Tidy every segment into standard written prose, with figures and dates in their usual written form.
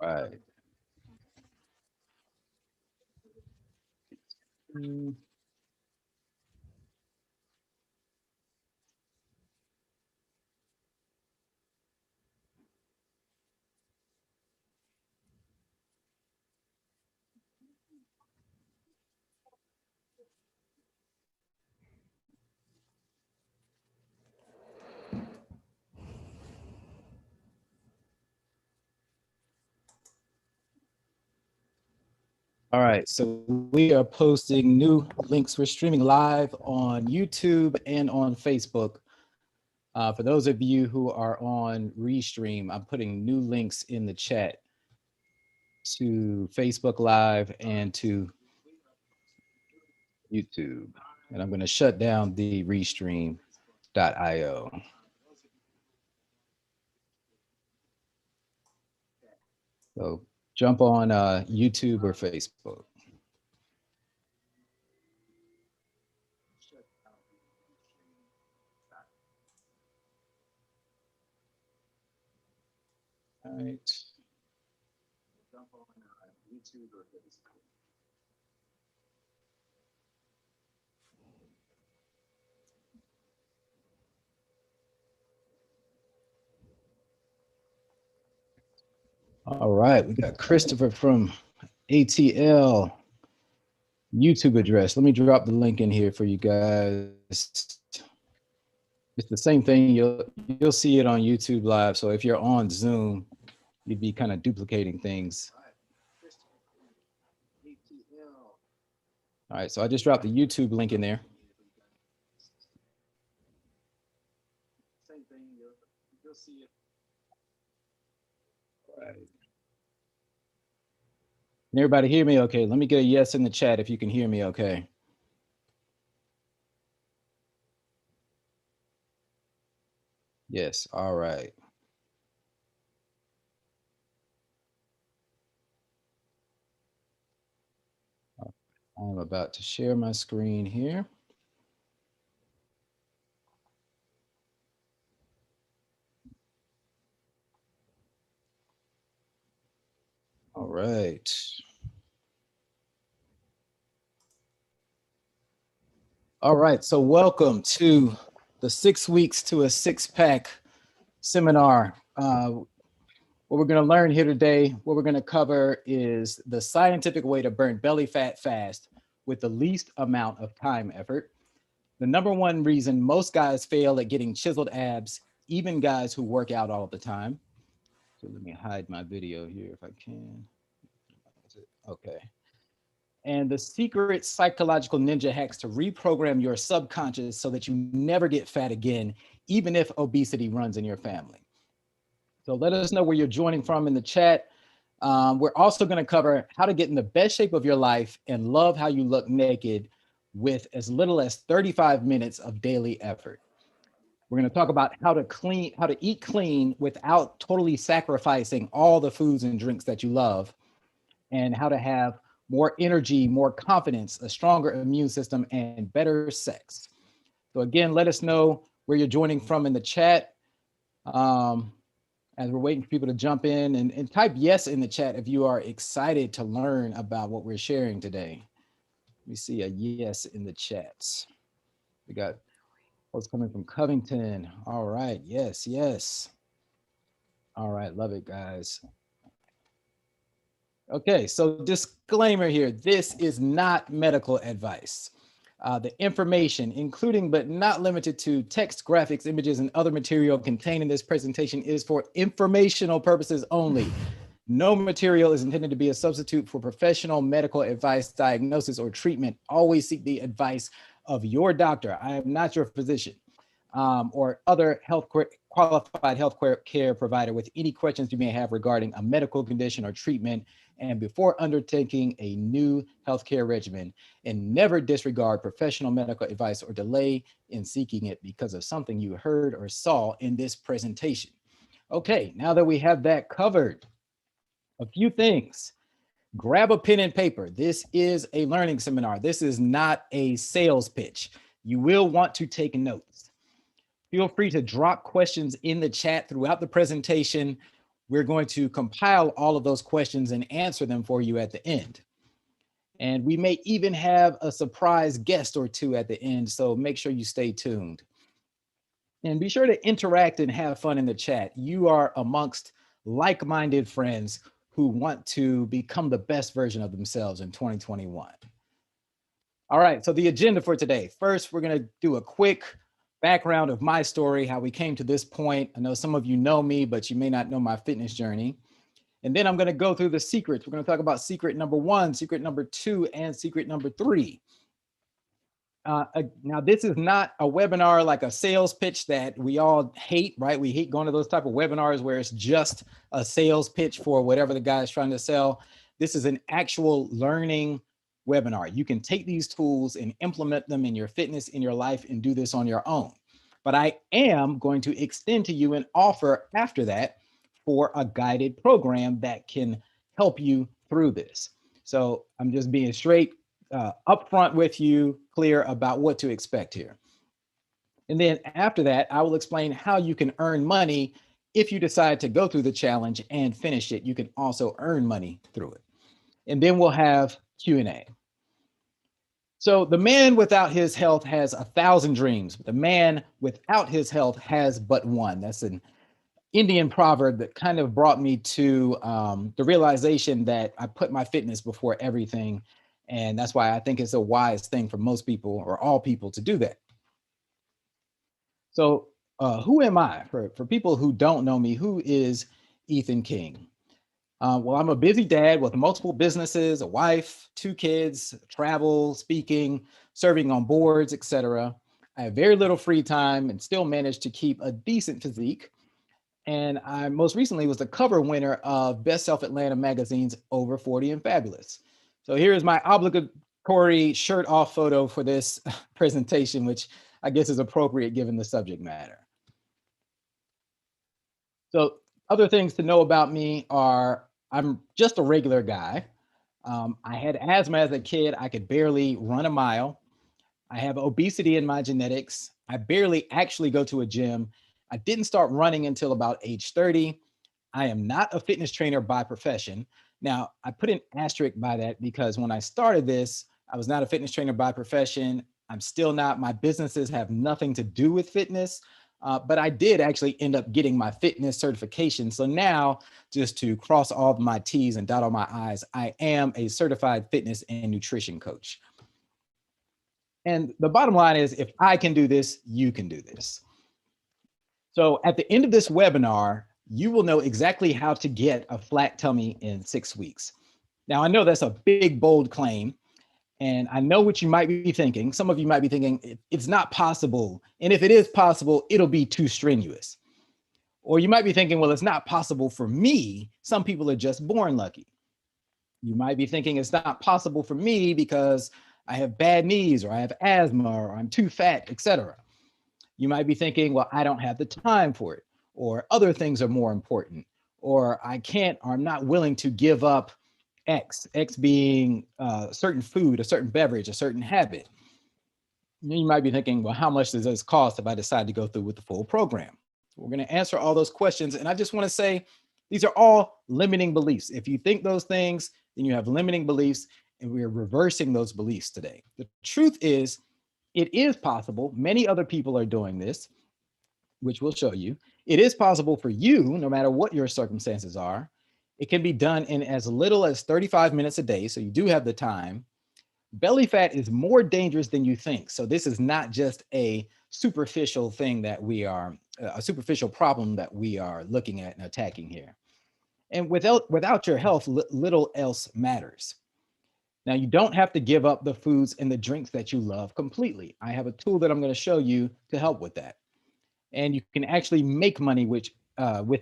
Right. All right, so we are posting new links. We're streaming live on YouTube and on Facebook. For those of you who are on Restream, I'm putting new links in the chat to Facebook Live and to YouTube. And I'm going to shut down the Restream.io. So jump on YouTube or Facebook. All right. Jump on YouTube or Facebook. All right, we got Christopher from ATL YouTube address. Let me drop the link in here for you guys. It's the same thing. You'll see it on YouTube Live. So if you're on Zoom, you'd be kind of duplicating things. All right, so I just dropped the YouTube link in there. Same thing. You'll see it. All right. Can everybody hear me okay? Let me get a yes in the chat if you can hear me okay. Yes, all right. I'm about to share my screen here. All right. All right, so welcome to the 6 weeks to a six-pack seminar. What we're going to learn here today, what we're going to cover is the scientific way to burn belly fat fast with the least amount of time effort. The number one reason most guys fail at getting chiseled abs, even guys who work out all the time. So let me hide my video here if I can. Okay. And the secret psychological ninja hacks to reprogram your subconscious so that you never get fat again, even if obesity runs in your family. So let us know where you're joining from in the chat. We're also going to cover how to get in the best shape of your life and love how you look naked with as little as 35 minutes of daily effort. We're going to talk about how to eat clean without totally sacrificing all the foods and drinks that you love, and how to have more energy, more confidence, a stronger immune system, and better sex. So again, let us know where you're joining from in the chat. As we're waiting for people to jump in, and type yes in the chat if you are excited to learn about what we're sharing today. Let me see a yes in the chats. We got folks coming from Covington. All right, yes, yes. All right, love it, guys. Okay, so disclaimer here, this is not medical advice. The information, including but not limited to text, graphics, images, and other material contained in this presentation is for informational purposes only. No material is intended to be a substitute for professional medical advice, diagnosis, or treatment. Always seek the advice of your doctor. I am not your physician or other qualified health care provider with any questions you may have regarding a medical condition or treatment, and before undertaking a new healthcare regimen, and never disregard professional medical advice or delay in seeking it because of something you heard or saw in this presentation. Okay, now that we have that covered, a few things. Grab a pen and paper. This is a learning seminar. This is not a sales pitch. You will want to take notes. Feel free to drop questions in the chat throughout the presentation. We're going to compile all of those questions and answer them for you at the end. And we may even have a surprise guest or two at the end, so make sure you stay tuned. And be sure to interact and have fun in the chat. You are amongst like-minded friends who want to become the best version of themselves in 2021. All right, so the agenda for today. First, we're gonna do a quick background of my story, how we came to this point. I know some of you know me, but you may not know my fitness journey. And then I'm gonna go through the secrets. We're gonna talk about secret number 1, secret number 2, and secret number 3. Now, this is not a webinar like a sales pitch that we all hate, right? We hate going to those type of webinars where it's just a sales pitch for whatever the guy is trying to sell. This is an actual learning webinar. You can take these tools and implement them in your fitness, in your life, and do this on your own. But I am going to extend to you an offer after that for a guided program that can help you through this. So I'm just being straight upfront with you, clear about what to expect here. And then after that, I will explain how you can earn money if you decide to go through the challenge and finish it. You can also earn money through it. And then we'll have Q&A. So the man without his health has 1,000 dreams. The man without his health has but one. That's an Indian proverb that kind of brought me to the realization that I put my fitness before everything. And that's why I think it's a wise thing for most people or all people to do that. So who am I? For people who don't know me, who is Ethan King? Well, I'm a busy dad with multiple businesses, a wife, 2 kids, travel, speaking, serving on boards, etc. I have very little free time and still manage to keep a decent physique. And I most recently was the cover winner of Best Self Atlanta magazine's Over 40 and Fabulous. So here is my obligatory shirt off photo for this presentation, which I guess is appropriate given the subject matter. So other things to know about me are I'm just a regular guy. I had asthma as a kid. I could barely run a mile. I have obesity in my genetics. I barely actually go to a gym. I didn't start running until about age 30. I am not a fitness trainer by profession. Now, I put an asterisk by that because when I started this, I was not a fitness trainer by profession. I'm still not. My businesses have nothing to do with fitness, but I did actually end up getting my fitness certification. So now, just to cross all of my T's and dot all my I's, I am a certified fitness and nutrition coach. And the bottom line is, if I can do this, you can do this. So at the end of this webinar, you will know exactly how to get a flat tummy in 6 weeks. Now, I know that's a big, bold claim, and I know what you might be thinking. Some of you might be thinking, it's not possible. And if it is possible, it'll be too strenuous. Or you might be thinking, well, it's not possible for me. Some people are just born lucky. You might be thinking it's not possible for me because I have bad knees, or I have asthma, or I'm too fat, etc. You might be thinking, well, I don't have the time for it, or other things are more important, or I can't, or I'm not willing to give up X being a certain food, a certain beverage, a certain habit. You might be thinking, well, how much does this cost if I decide to go through with the full program? We're going to answer all those questions. And I just want to say, these are all limiting beliefs. If you think those things, then you have limiting beliefs, and we're reversing those beliefs today. The truth is, it is possible. Many other people are doing this, which we'll show you. It is possible for you, no matter what your circumstances are. It can be done in as little as 35 minutes a day, so you do have the time. Belly fat is more dangerous than you think. So this is not just a superficial thing that we are, a superficial problem that we are looking at and attacking here. And without your health, little else matters. Now, you don't have to give up the foods and the drinks that you love completely. I have a tool that I'm going to show you to help with that. And you can actually make money with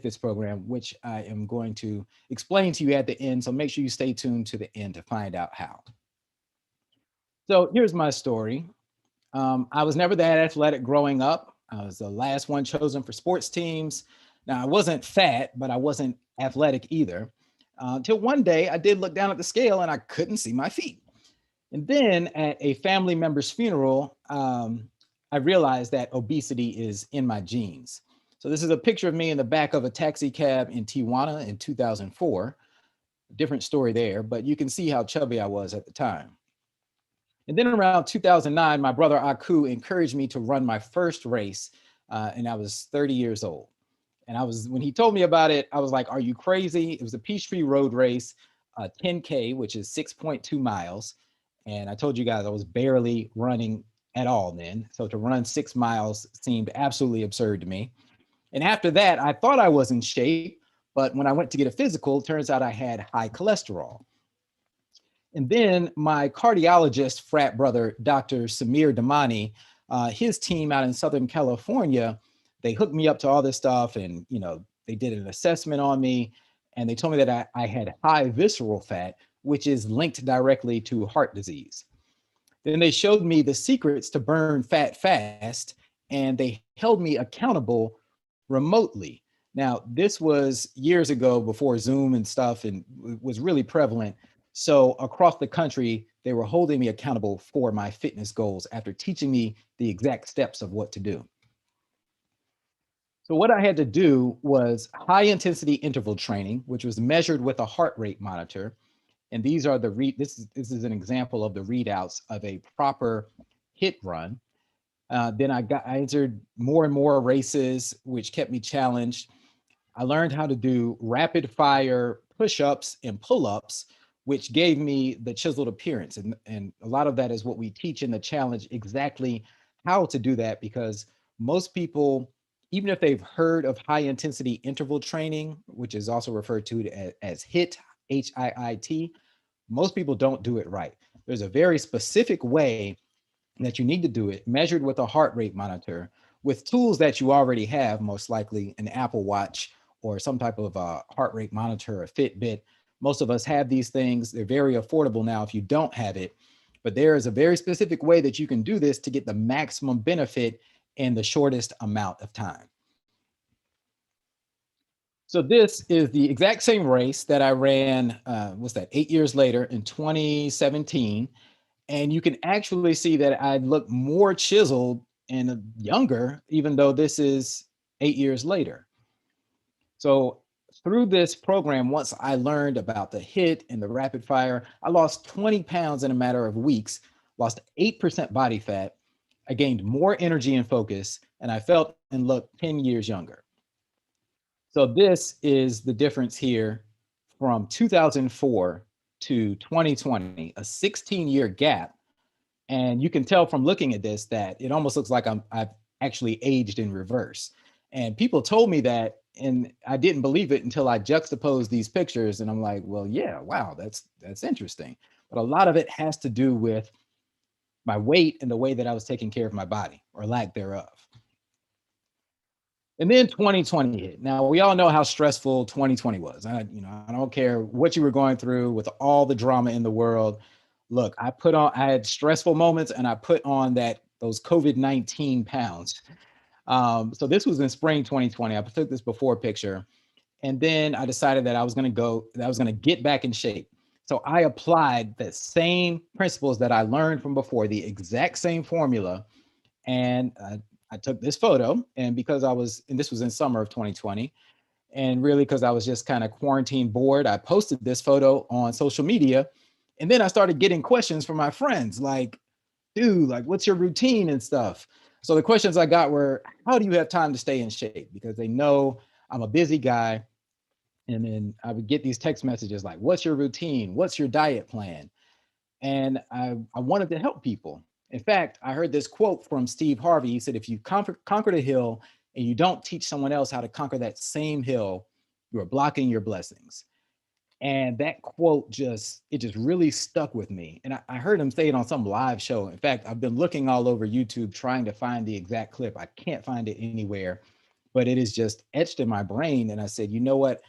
this program, which I am going to explain to you at the end. So make sure you stay tuned to the end to find out how. So here's my story. I was never that athletic growing up. I was the last one chosen for sports teams. Now, I wasn't fat, but I wasn't athletic either. Until one day I did look down at the scale and I couldn't see my feet. And then at a family member's funeral, I I realized that obesity is in my genes. So this is a picture of me in the back of a taxi cab in Tijuana in 2004. Different story there, but you can see how chubby I was at the time. And then around 2009, my brother Aku encouraged me to run my first race, and I was 30 years old. And when he told me about it, I was like, are you crazy? It was a Peachtree Road race, 10K, which is 6.2 miles. And I told you guys I was barely running at all then. So to run 6 miles seemed absolutely absurd to me. And after that, I thought I was in shape, but when I went to get a physical, it turns out I had high cholesterol. And then my cardiologist, frat brother, Dr. Samir Damani, his team out in Southern California, they hooked me up to all this stuff, and they did an assessment on me, and they told me that I had high visceral fat, which is linked directly to heart disease. Then they showed me the secrets to burn fat fast, and they held me accountable remotely. Now, this was years ago before Zoom and stuff, and was really prevalent. So across the country, they were holding me accountable for my fitness goals after teaching me the exact steps of what to do. So what I had to do was high intensity interval training, which was measured with a heart rate monitor. And these are this is an example of the readouts of a proper HIIT run. Then I entered more and more races, which kept me challenged. I learned how to do rapid fire push-ups and pull-ups, which gave me the chiseled appearance. And a lot of that is what we teach in the challenge, exactly how to do that, because most people, even if they've heard of high intensity interval training, which is also referred to as HIIT, HIIT, most people don't do it right. There's a very specific way that you need to do it, measured with a heart rate monitor, with tools that you already have, most likely an Apple Watch or some type of heart rate monitor, a Fitbit. Most of us have these things. They're very affordable now if you don't have it, but there is a very specific way that you can do this to get the maximum benefit in the shortest amount of time. So this is the exact same race that I ran, what's that, 8 years later in 2017. And you can actually see that I look more chiseled and younger, even though this is 8 years later. So through this program, once I learned about the HIIT and the rapid fire, I lost 20 pounds in a matter of weeks, lost 8% body fat. I gained more energy and focus, and I felt and looked 10 years younger. So this is the difference here from 2004 to 2020, a 16-year gap. And you can tell from looking at this that it almost looks like I've actually aged in reverse. And people told me that, and I didn't believe it until I juxtaposed these pictures, and I'm like, well, yeah, wow, that's interesting. But a lot of it has to do with my weight and the way that I was taking care of my body, or lack thereof. And then 2020 hit. Now we all know how stressful 2020 was. I don't care what you were going through with all the drama in the world. Look, I had stressful moments, and I put on those COVID-19 pounds. So this was in spring 2020. I took this before picture, and then I decided that I was going to get back in shape. So I applied the same principles that I learned from before, the exact same formula, and I took this photo, and this was in summer of 2020, and really because I was just kind of quarantine bored, I posted this photo on social media, and then I started getting questions from my friends like, dude, like, what's your routine and stuff? So the questions I got were, how do you have time to stay in shape? Because they know I'm a busy guy. And then I would get these text messages like, what's your routine? What's your diet plan? And I wanted to help people. In fact, I heard this quote from Steve Harvey. He said, if you conquered a hill and you don't teach someone else how to conquer that same hill, you are blocking your blessings. And that quote just really stuck with me. And I heard him say it on some live show. In fact, I've been looking all over YouTube trying to find the exact clip. I can't find it anywhere, but it is just etched in my brain. And I said, you know what?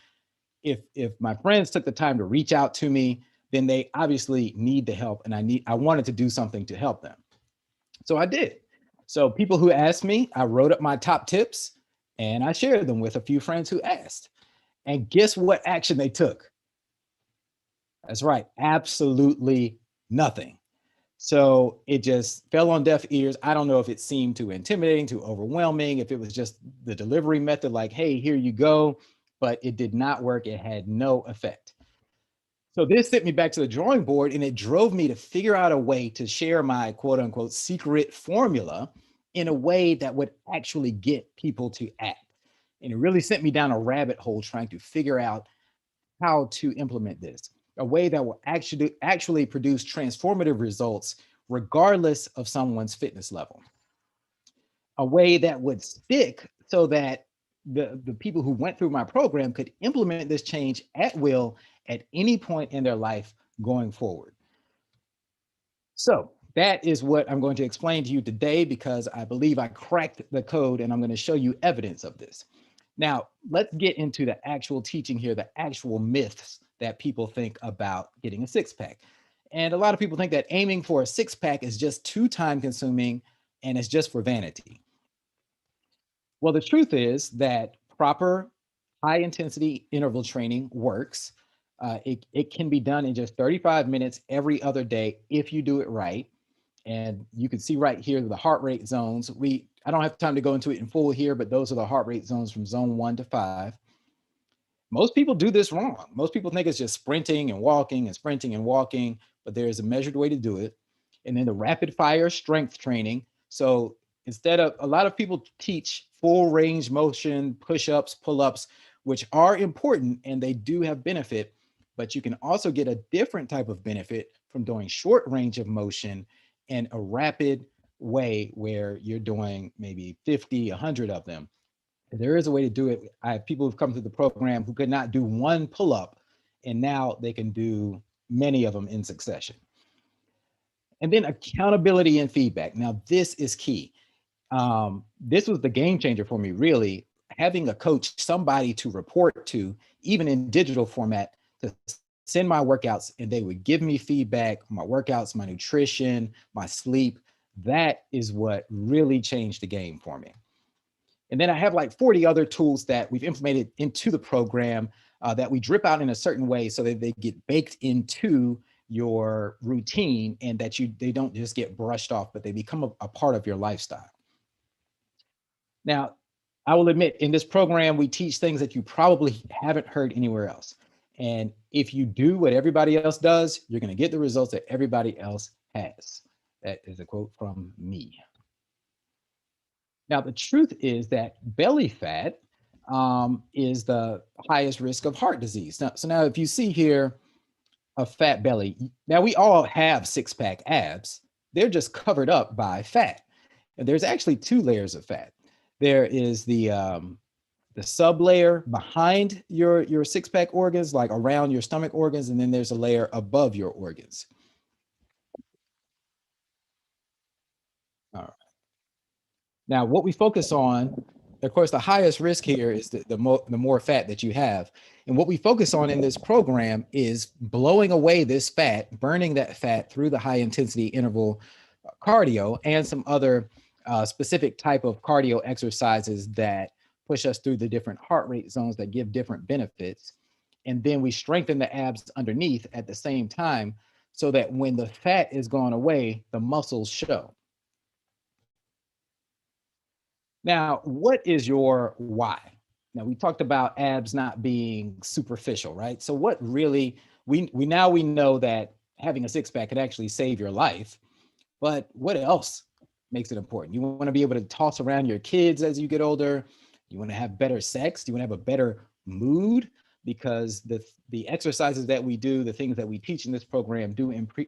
If my friends took the time to reach out to me, then they obviously need the help. And I wanted to do something to help them. So I did. So people who asked me, I wrote up my top tips and I shared them with a few friends who asked. And guess what action they took? That's right, absolutely nothing. So it just fell on deaf ears. I don't know if it seemed too intimidating, too overwhelming, if it was just the delivery method, like, hey, here you go, but it did not work. It had no effect. So this sent me back to the drawing board, and it drove me to figure out a way to share my quote unquote secret formula in a way that would actually get people to act. And it really sent me down a rabbit hole trying to figure out how to implement this, a way that will actually produce transformative results regardless of someone's fitness level, a way that would stick so that the people who went through my program could implement this change at will at any point in their life going forward. So that is what I'm going to explain to you today, because I believe I cracked the code and I'm going to show you evidence of this. Now, let's get into the actual teaching here, the actual myths that people think about getting a six pack. And a lot of people think that aiming for a six pack is just too time consuming and it's just for vanity. Well, the truth is that proper high intensity interval training works. It can be done in just 35 minutes every other day if you do it right. And you can see right here the heart rate zones. I don't have time to go into it in full here, but those are the heart rate zones from zone 1 to 5. Most people do this wrong. Most people think it's just sprinting and walking and sprinting and walking, but there is a measured way to do it. And then the rapid fire strength training. So instead of, a lot of people teach full range motion, push-ups, pull-ups, which are important and they do have benefit, but you can also get a different type of benefit from doing short range of motion in a rapid way where you're doing maybe 50, 100 of them. There is a way to do it. I have people who've come through the program who could not do one pull-up, and now they can do many of them in succession. And then accountability and feedback. Now, this is key. This was the game changer for me, really. Having a coach, somebody to report to, even in digital format, to send my workouts, and they would give me feedback, my workouts, my nutrition, my sleep. That is what really changed the game for me. And then I have like 40 other tools that we've implemented into the program that we drip out in a certain way so that they get baked into your routine, and that they don't just get brushed off, but they become a part of your lifestyle. Now, I will admit, in this program, we teach things that you probably haven't heard anywhere else. And if you do what everybody else does, you're going to get the results that everybody else has. That is a quote from me. Now, the truth is that belly fat is the highest risk of heart disease. So now if you see here a fat belly, now we all have six-pack abs. They're just covered up by fat. And there's actually two layers of fat. There is the sub layer behind your six-pack organs, like around your stomach organs, and then there's a layer above your organs. All right. Now, what we focus on, of course, the highest risk here is the more fat that you have. And what we focus on in this program is blowing away this fat, burning that fat through the high intensity interval cardio and some other specific type of cardio exercises that push us through the different heart rate zones that give different benefits. And then we strengthen the abs underneath at the same time, so that when the fat is gone away, the muscles show. Now, what is your why? Now, we talked about abs not being superficial, right? So what really, we know that having a six pack could actually save your life, but what else makes it important? You want to be able to toss around your kids as you get older. You want to have better sex. You want to have a better mood, because the exercises that we do, the things that we teach in this program do improve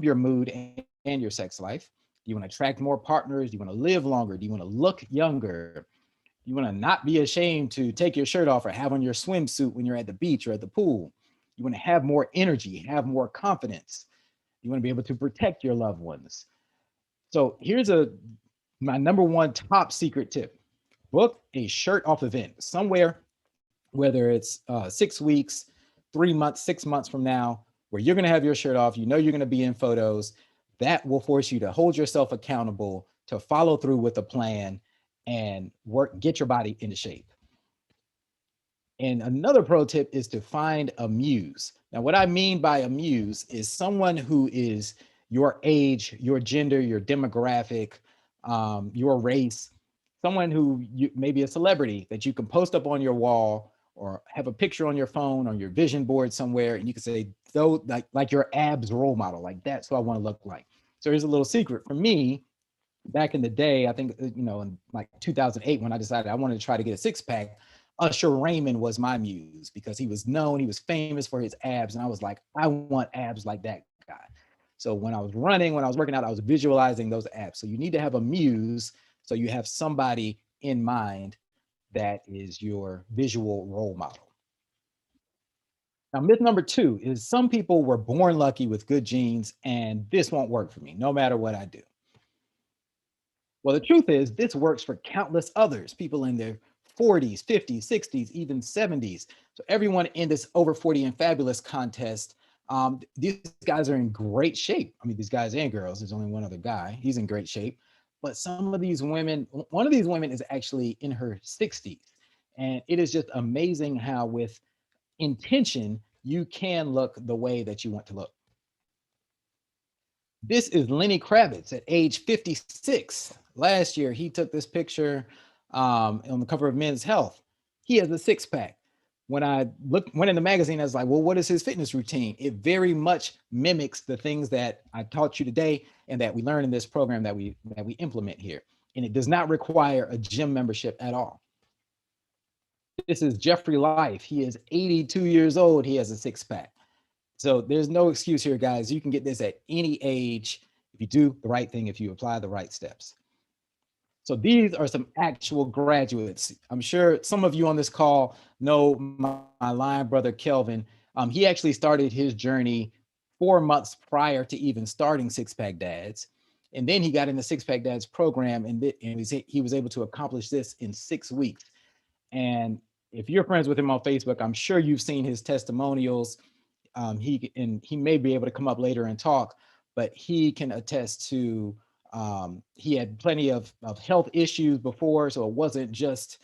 your mood and your sex life. You want to attract more partners. You want to live longer. Do you want to look younger? You want to not be ashamed to take your shirt off or have on your swimsuit when you're at the beach or at the pool. You want to have more energy, have more confidence. You want to be able to protect your loved ones. So here's my number one top secret tip. Book a shirt off event somewhere, whether it's 6 weeks, 3 months, 6 months from now, where you're going to have your shirt off. You know you're going to be in photos. That will force you to hold yourself accountable, to follow through with a plan and get your body into shape. And another pro tip is to find a muse. Now, what I mean by a muse is someone who is your age, your gender, your demographic, your race, someone who maybe a celebrity that you can post up on your wall or have a picture on your phone on your vision board somewhere, and you can say, though, like your abs role model, like that's what I want to look like. So here's a little secret for me. Back in the day, I think, in like 2008, when I decided I wanted to try to get a six pack, Usher Raymond was my muse because he was known, he was famous for his abs. And I was like, I want abs like that guy. So when I was running, when I was working out, I was visualizing those abs. So you need to have a muse. So you have somebody in mind that is your visual role model. Now, myth number two is some people were born lucky with good genes, and this won't work for me no matter what I do. Well, the truth is, this works for countless others, people in their 40s, 50s, 60s, even 70s. So, everyone in this Over 40 and Fabulous contest, these guys are in great shape. I mean, these guys and girls, there's only one other guy, he's in great shape. But some of these women, one of these women is actually in her 60s. And it is just amazing how, with intention, you can look the way that you want to look. This is Lenny Kravitz at age 56. Last year, he took this picture on the cover of Men's Health. He has a six pack. When I went in the magazine, I was like, well, what is his fitness routine? It very much mimics the things that I taught you today and that we learn in this program that we implement here. And it does not require a gym membership at all. This is Jeffrey Life. He is 82 years old. He has a six pack. So there's no excuse here, guys. You can get this at any age if you do the right thing, if you apply the right steps. So these are some actual graduates. I'm sure some of you on this call know my line brother, Kelvin. He actually started his journey 4 months prior to even starting Six Pack Dads. And then he got in the Six Pack Dads program, and he was able to accomplish this in 6 weeks. And if you're friends with him on Facebook, I'm sure you've seen his testimonials. He may be able to come up later and talk, but he can attest to he had plenty of health issues before, so it wasn't just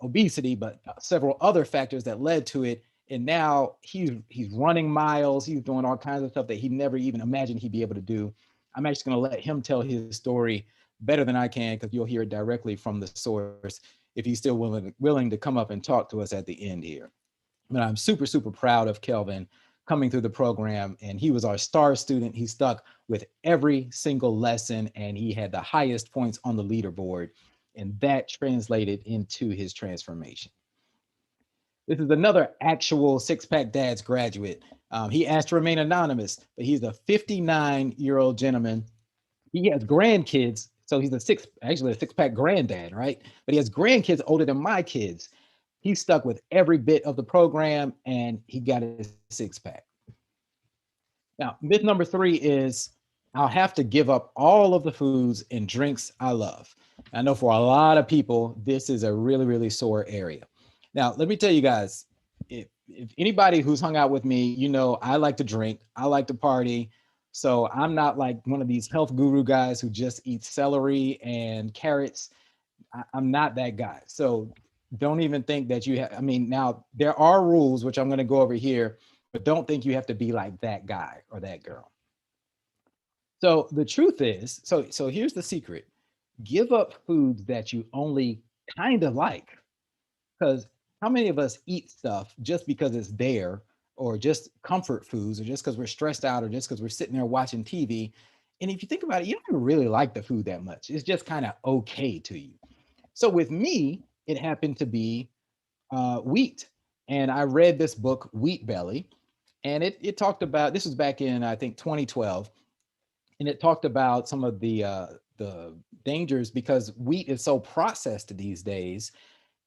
obesity, but several other factors that led to it. And now he's running miles, he's doing all kinds of stuff that he never even imagined he'd be able to do. I'm actually going to let him tell his story better than I can, because you'll hear it directly from the source if he's still willing to come up and talk to us at the end here. But I'm super, super proud of Kelvin coming through the program, and he was our star student. He stuck with every single lesson, and he had the highest points on the leaderboard, and that translated into his transformation. This is another actual Six Pack Dads graduate. He asked to remain anonymous, but he's a 59-year-old gentleman. He has grandkids, so he's a six pack granddad, right? But he has grandkids older than my kids. He stuck with every bit of the program, and he got his six pack. Now, myth number three is I'll have to give up all of the foods and drinks I love. I know for a lot of people, this is a really, really sore area. Now, let me tell you guys, if anybody who's hung out with me, you know, I like to drink, I like to party. So I'm not like one of these health guru guys who just eats celery and carrots. I'm not that guy. So don't even think that you have, I mean, now there are rules, which I'm going to go over here, but don't think you have to be like that guy or that girl. So the truth is, so here's the secret. Give up foods that you only kind of like, because how many of us eat stuff just because it's there, or just comfort foods, or just because we're stressed out, or just because we're sitting there watching TV. And if you think about it, you don't really like the food that much. It's just kind of okay to you. So with me, it happened to be wheat. And I read this book, Wheat Belly, and it talked about, this was back in, I think, 2012. And it talked about some of the dangers, because wheat is so processed these days,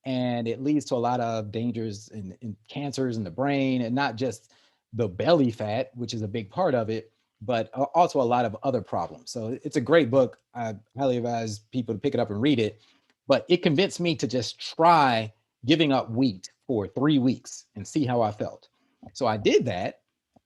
and it leads to a lot of dangers in cancers in the brain, and not just the belly fat, which is a big part of it, but also a lot of other problems. So it's a great book. I highly advise people to pick it up and read it. But it convinced me to just try giving up wheat for 3 weeks and see how I felt. So I did that,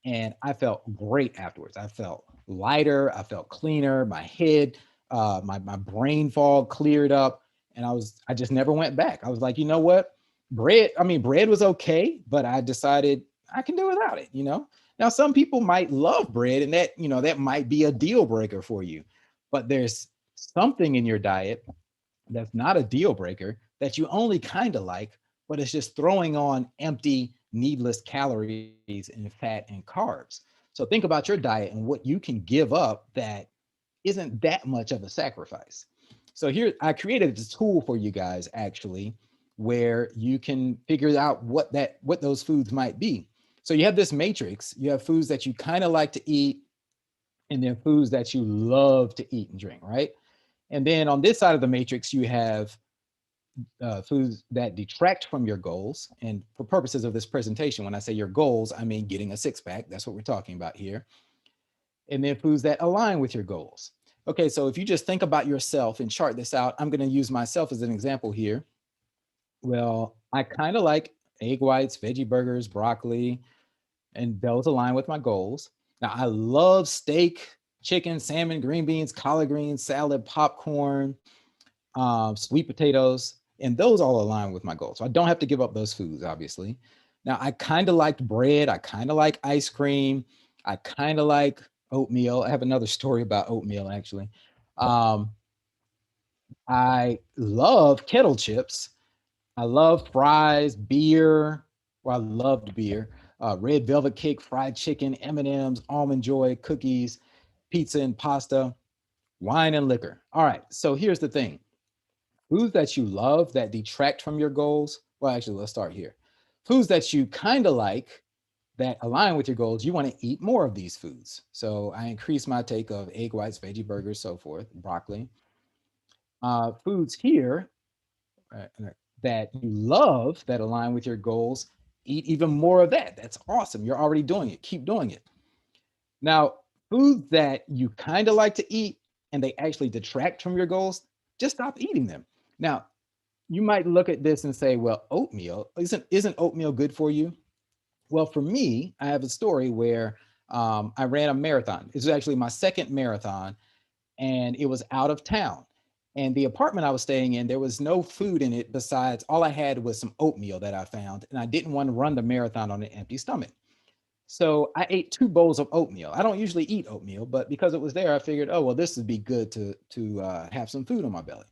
and I felt great afterwards. I felt lighter, I felt cleaner, my head, my brain fog cleared up, and I just never went back. I was like, you know what? bread, I mean, bread was okay, but I decided I can do without it, you know? Now, some people might love bread and that, you know, that might be a deal breaker for you, but there's something in your diet that's not a deal breaker that you only kind of like, but it's just throwing on empty, needless calories and fat and carbs. So think about your diet and what you can give up that isn't that much of a sacrifice. So here I created this tool for you guys actually where you can figure out what those foods might be. So you have this matrix, you have foods that you kind of like to eat and then foods that you love to eat and drink, right? And then on this side of the matrix, you have foods that detract from your goals. And for purposes of this presentation, when I say your goals, I mean getting a six pack. That's what we're talking about here. And then foods that align with your goals. Okay, so if you just think about yourself and chart this out, I'm going to use myself as an example here. Well, I kind of like egg whites, veggie burgers, broccoli, and those align with my goals. Now, I love steak, chicken, salmon, green beans, collard greens, salad, popcorn, sweet potatoes, and those all align with my goals. So I don't have to give up those foods, obviously. Now, I kind of like bread. I kind of like ice cream. I kind of like oatmeal. I have another story about oatmeal, actually. Um, I love kettle chips. I love fries, beer. Well, I loved beer. Red velvet cake, fried chicken, M&Ms, almond joy, cookies, pizza and pasta, wine and liquor. All right. So here's the thing. Foods that you love that detract from your goals. Well, actually, let's start here. Foods that you kind of like that align with your goals, you want to eat more of these foods. So I increase my take of egg whites, veggie burgers, so forth, broccoli. Foods here that you love that align with your goals, eat even more of that. That's awesome. You're already doing it. Keep doing it. Now, foods that you kind of like to eat and they actually detract from your goals, just stop eating them. Now, you might look at this and say, well, oatmeal, isn't oatmeal good for you? Well, for me, I have a story where I ran a marathon. This was actually my second marathon, and it was out of town. And the apartment I was staying in, there was no food in it besides all I had was some oatmeal that I found, and I didn't want to run the marathon on an empty stomach. So I ate 2 bowls of oatmeal. I don't usually eat oatmeal, but because it was there, I figured, oh well, this would be good to have some food on my belly.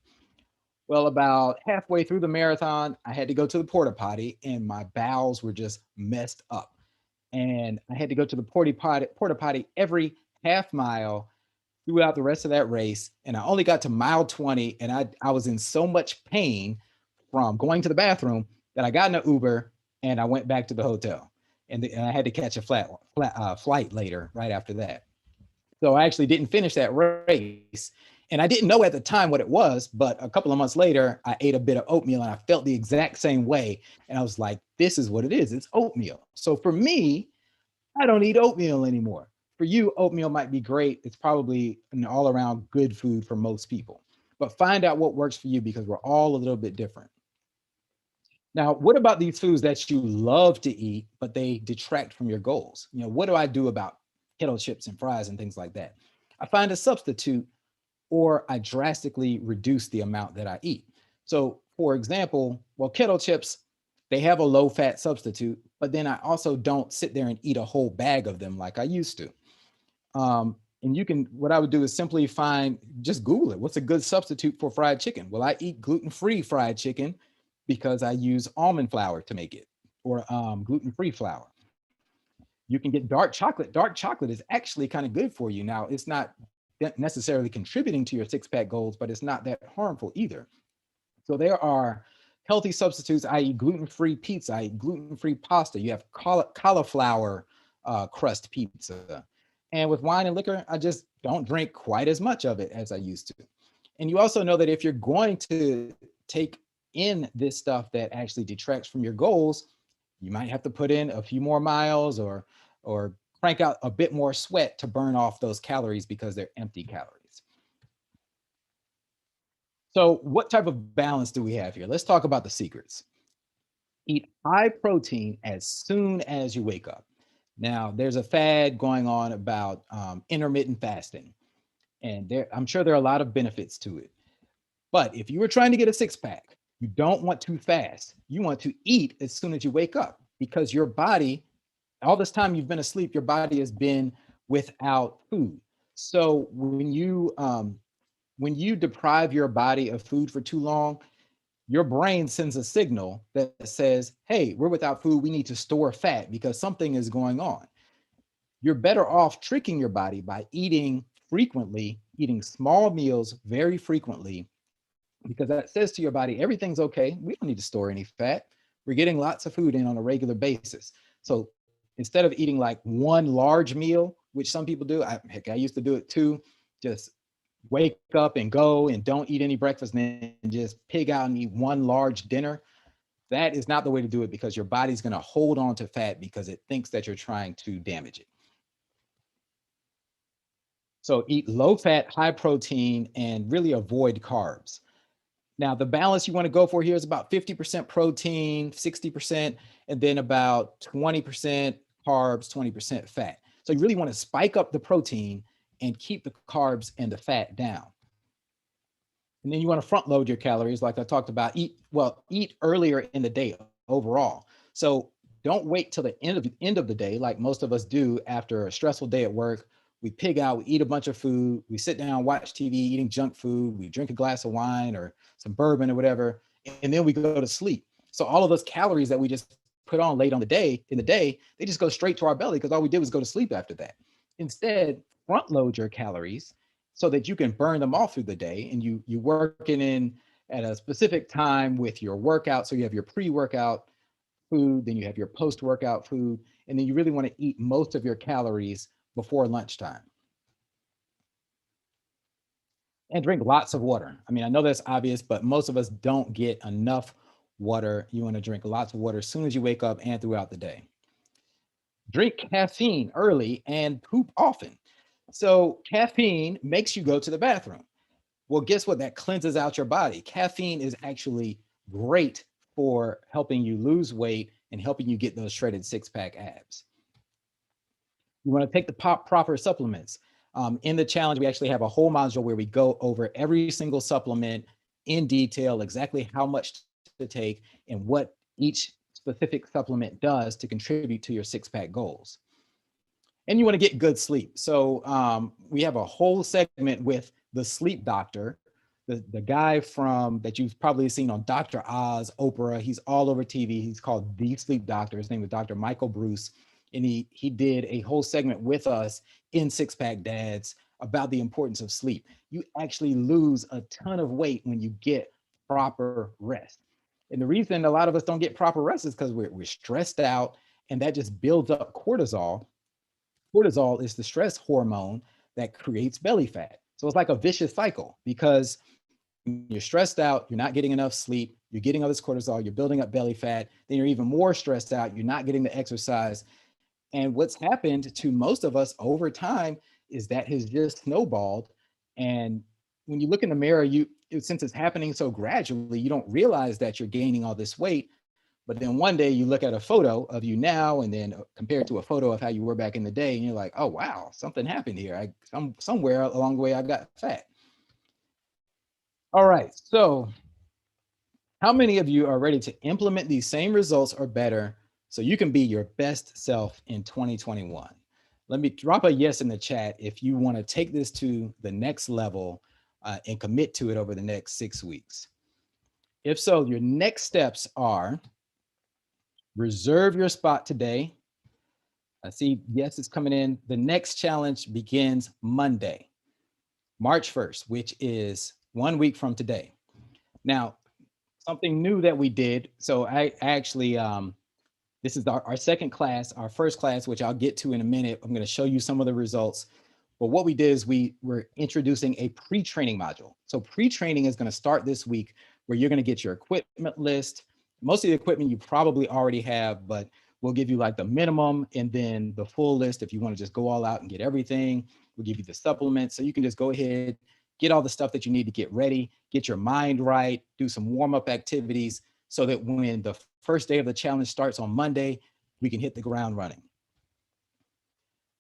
Well, about halfway through the marathon, I had to go to the porta potty, and my bowels were just messed up. And I had to go to the porta potty every half mile throughout the rest of that race. And I only got to mile 20, and I was in so much pain from going to the bathroom that I got in an Uber and I went back to the hotel. And I had to catch a flight later, right after that. So I actually didn't finish that race. And I didn't know at the time what it was, but a couple of months later, I ate a bit of oatmeal and I felt the exact same way. And I was like, this is what it is. It's oatmeal. So for me, I don't eat oatmeal anymore. For you, oatmeal might be great. It's probably an all around good food for most people. But find out what works for you because we're all a little bit different. Now, what about these foods that you love to eat, but they detract from your goals? You know, what do I do about kettle chips and fries and things like that? I find a substitute or I drastically reduce the amount that I eat. So, for example, well, kettle chips, they have a low fat substitute, but then I also don't sit there and eat a whole bag of them like I used to. And you can, what I would do is simply find, just Google it. What's a good substitute for fried chicken? Well, I eat gluten-free fried chicken because I use almond flour to make it or gluten-free flour. You can get dark chocolate. Dark chocolate is actually kind of good for you. Now, it's not necessarily contributing to your six pack goals, but it's not that harmful either. So there are healthy substitutes, i.e., gluten-free pizza, i.e., gluten-free pasta. You have cauliflower crust pizza. And with wine and liquor, I just don't drink quite as much of it as I used to. And you also know that if you're going to take in this stuff that actually detracts from your goals, you might have to put in a few more miles or crank out a bit more sweat to burn off those calories because they're empty calories. So what type of balance do we have here? Let's talk about the secrets. Eat high protein as soon as you wake up. Now, there's a fad going on about intermittent fasting, and I'm sure there are a lot of benefits to it. But if you were trying to get a six pack, You don't want to fast. You want to eat as soon as you wake up because your body, all this time you've been asleep, your body has been without food. So when you deprive your body of food for too long, your brain sends a signal that says, hey, we're without food. We need to store fat because something is going on. You're better off tricking your body by eating frequently, eating small meals very frequently, because that says to your body, everything's okay. We don't need to store any fat. We're getting lots of food in on a regular basis. So instead of eating like one large meal, which some people do, I used to do it too, just wake up and go and don't eat any breakfast and then just pig out and eat one large dinner. That is not the way to do it because your body's going to hold on to fat because it thinks that you're trying to damage it. So eat low fat, high protein, and really avoid carbs. Now, the balance you want to go for here is about 50% protein, 60%, and then about 20% carbs, 20% fat. So you really want to spike up the protein and keep the carbs and the fat down. And then you want to front load your calories, like I talked about. Eat earlier in the day overall. So don't wait till the end of the day, like most of us do after a stressful day at work. We pig out, we eat a bunch of food, we sit down, watch TV, eating junk food, we drink a glass of wine or some bourbon or whatever, and then we go to sleep. So all of those calories that we just put on late on the day in the day, they just go straight to our belly because all we did was go to sleep after that. Instead, front load your calories so that you can burn them off through the day, and you working in at a specific time with your workout. So you have your pre-workout food, then you have your post-workout food, and then you really want to eat most of your calories before lunchtime. And drink lots of water. I mean, I know that's obvious, but most of us don't get enough water. You want to drink lots of water as soon as you wake up and throughout the day. Drink caffeine early and poop often. So caffeine makes you go to the bathroom. Well, guess what? That cleanses out your body. Caffeine is actually great for helping you lose weight and helping you get those shredded six-pack abs. You want to take the proper supplements. In the challenge, we actually have a whole module where we go over every single supplement in detail, exactly how much to take and what each specific supplement does to contribute to your six-pack goals. And you want to get good sleep. So we have a whole segment with the sleep doctor, the guy from that you've probably seen on Dr. Oz, Oprah. He's all over TV. He's called the Sleep Doctor. His name is Dr. Michael Bruce. And he did a whole segment with us in Six Pack Dads about the importance of sleep. You actually lose a ton of weight when you get proper rest. And the reason a lot of us don't get proper rest is because we're stressed out, and that just builds up cortisol. Cortisol is the stress hormone that creates belly fat. So it's like a vicious cycle because you're stressed out, you're not getting enough sleep, you're getting all this cortisol, you're building up belly fat, then you're even more stressed out, you're not getting the exercise. And what's happened to most of us over time is that has just snowballed. And when you look in the mirror, since it's happening so gradually, you don't realize that you're gaining all this weight. But then one day you look at a photo of you now and then compare it to a photo of how you were back in the day, and you're like, oh, wow, something happened here. Somewhere along the way, I got fat. All right. So how many of you are ready to implement these same results or better so you can be your best self in 2021? Let me drop a yes in the chat if you want to take this to the next level and commit to it over the next 6 weeks. If so, your next steps are reserve your spot today. I see yes is coming in. The next challenge begins Monday, March 1st, which is 1 week from today. Now, something new that we did. So I actually, this is our second class, our first class, which I'll get to in a minute. I'm going to show you some of the results. But what we did is we were introducing a pre-training module. So pre-training is going to start this week where you're going to get your equipment list. Most of the equipment you probably already have, but we'll give you like the minimum and then the full list if you want to just go all out and get everything. We'll give you the supplements so you can just go ahead, get all the stuff that you need to get ready, get your mind right, do some warm-up activities so that when the first day of the challenge starts on Monday, we can hit the ground running.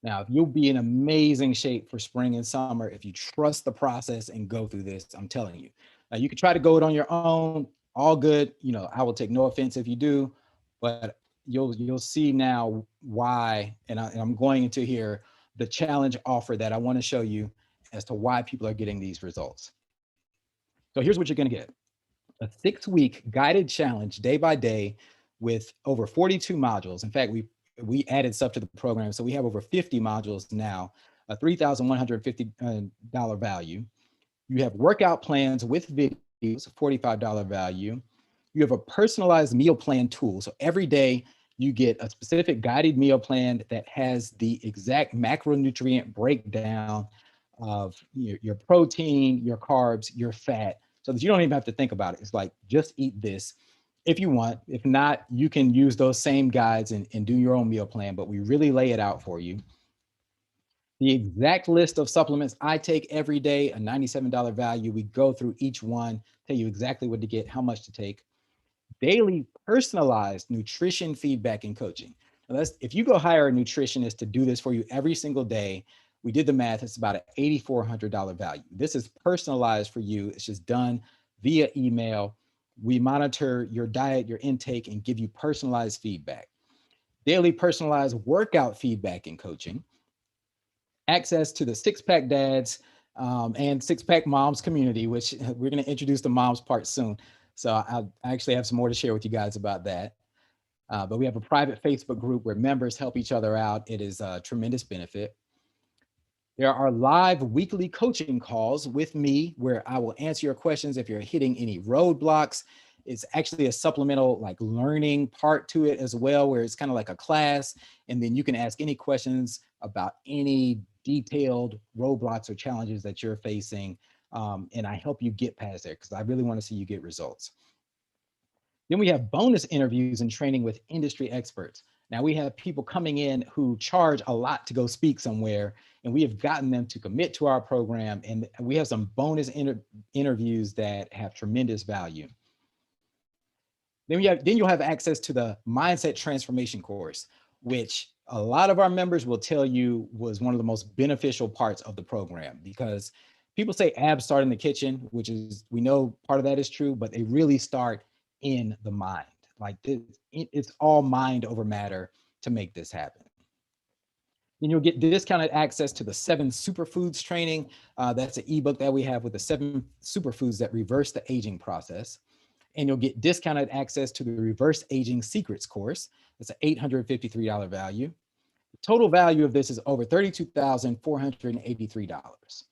Now, you'll be in amazing shape for spring and summer if you trust the process and go through this, I'm telling you. Now, you can try to go it on your own. all good. You know, I will take no offense if you do, but you'll see now why. And I'm going into here the challenge offer that I want to show you as to why people are getting these results. So here's what you're going to get: a 6-week guided challenge day by day with over 42 modules. In fact, we added stuff to the program, so we have over 50 modules now, a $3,150 value. You have workout plans with videos, $45 value. You have a personalized meal plan tool. So every day you get a specific guided meal plan that has the exact macronutrient breakdown of your protein, your carbs, your fat, so that you don't even have to think about it. It's like, just eat this if you want. If not, you can use those same guides and do your own meal plan, but we really lay it out for you. The exact list of supplements I take every day, a $97 value. We go through each one, tell you exactly what to get, how much to take. Daily personalized nutrition feedback and coaching. Now if you go hire a nutritionist to do this for you every single day, we did the math, it's about an $8,400 value. This is personalized for you. It's just done via email. We monitor your diet, your intake, and give you personalized feedback. Daily personalized workout feedback and coaching. Access to the Six Pack Dads and Six Pack Moms community, which we're going to introduce the moms part soon. So I actually have some more to share with you guys about that. But we have a private Facebook group where members help each other out. It is a tremendous benefit. There are live weekly coaching calls with me where I will answer your questions if you're hitting any roadblocks. It's actually a supplemental like learning part to it as well, where it's kind of like a class. And then you can ask any questions about any detailed roadblocks or challenges that you're facing. And I help you get past there because I really want to see you get results. Then we have bonus interviews and training with industry experts. Now we have people coming in who charge a lot to go speak somewhere, and we have gotten them to commit to our program. And we have some bonus interviews that have tremendous value. Then you'll have access to the mindset transformation course, which a lot of our members will tell you was one of the most beneficial parts of the program, because people say abs start in the kitchen, which is, we know part of that is true, but they really start in the mind. Like it's all mind over matter to make this happen. Then you'll get discounted access to the 7 superfoods training. That's an ebook that we have with the 7 superfoods that reverse the aging process. And you'll get discounted access to the Reverse Aging Secrets course. That's an $853 value. The total value of this is over $32,483.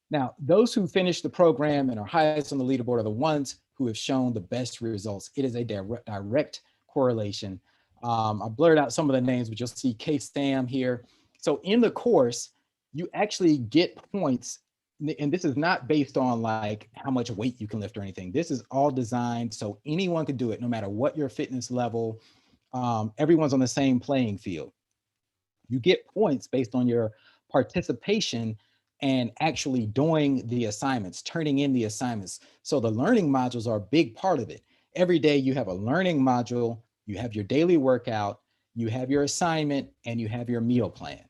Now, those who finish the program and are highest on the leaderboard are the ones who have shown the best results. It is a direct correlation. I blurred out some of the names, but you'll see K-Sam here. So in the course, you actually get points, and this is not based on like how much weight you can lift or anything. This is all designed so anyone can do it, no matter what your fitness level. Everyone's on the same playing field. You get points based on your participation and actually doing the assignments, turning in the assignments. So the learning modules are a big part of it. Every day you have a learning module, you have your daily workout, you have your assignment, and you have your meal plan.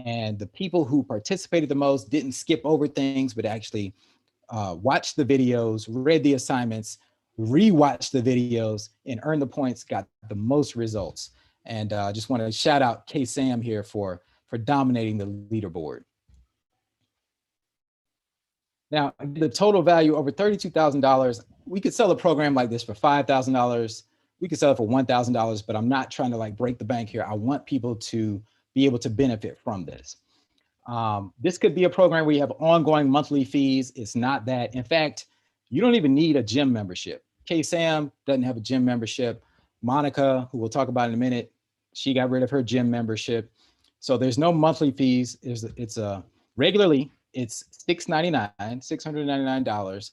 And the people who participated the most didn't skip over things, but actually watched the videos, read the assignments, rewatched the videos, and earned the points, got the most results. And I just want to shout out K-Sam here for dominating the leaderboard. Now, the total value over $32,000. We could sell a program like this for $5,000. We could sell it for $1,000, but I'm not trying to like break the bank here. I want people to be able to benefit from this. This could be a program where you have ongoing monthly fees. It's not that. In fact, you don't even need a gym membership. K-Sam doesn't have a gym membership. Monica, who we'll talk about in a minute, she got rid of her gym membership. So there's no monthly fees. It's regularly, it's $699.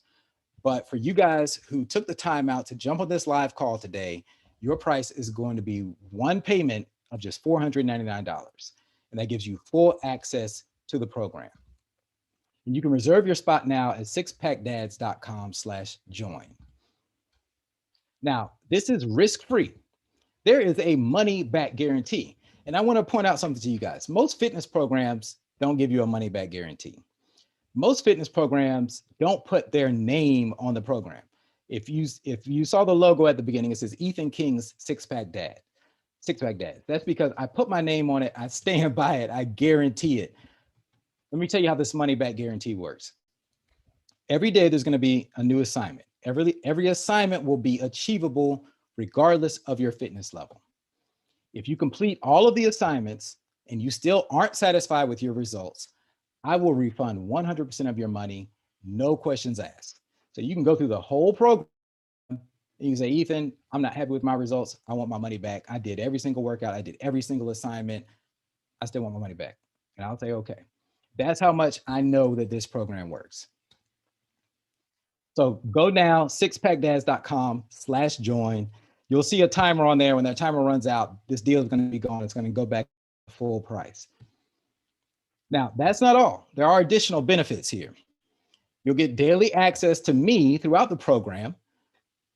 But for you guys who took the time out to jump on this live call today, your price is going to be one payment of just $499. And that gives you full access to the program. And you can reserve your spot now at sixpackdads.com/join. Now, this is risk-free. There is a money-back guarantee. And I want to point out something to you guys. Most fitness programs don't give you a money-back guarantee. Most fitness programs don't put their name on the program. If you saw the logo at the beginning, it says Ethan King's Six Pack Dad. Six Pack Dad. That's because I put my name on it. I stand by it. I guarantee it. Let me tell you how this money back guarantee works. Every day there's going to be a new assignment. Every assignment will be achievable regardless of your fitness level. If you complete all of the assignments and you still aren't satisfied with your results, I will refund 100% of your money, no questions asked. So you can go through the whole program and you can say, Ethan, I'm not happy with my results. I want my money back. I did every single workout. I did every single assignment. I still want my money back. And I'll say, okay. That's how much I know that this program works. So go now, sixpackdads.com/join. You'll see a timer on there. When that timer runs out, this deal is going to be gone. It's going to go back to full price. Now, that's not all. There are additional benefits here. You'll get daily access to me throughout the program.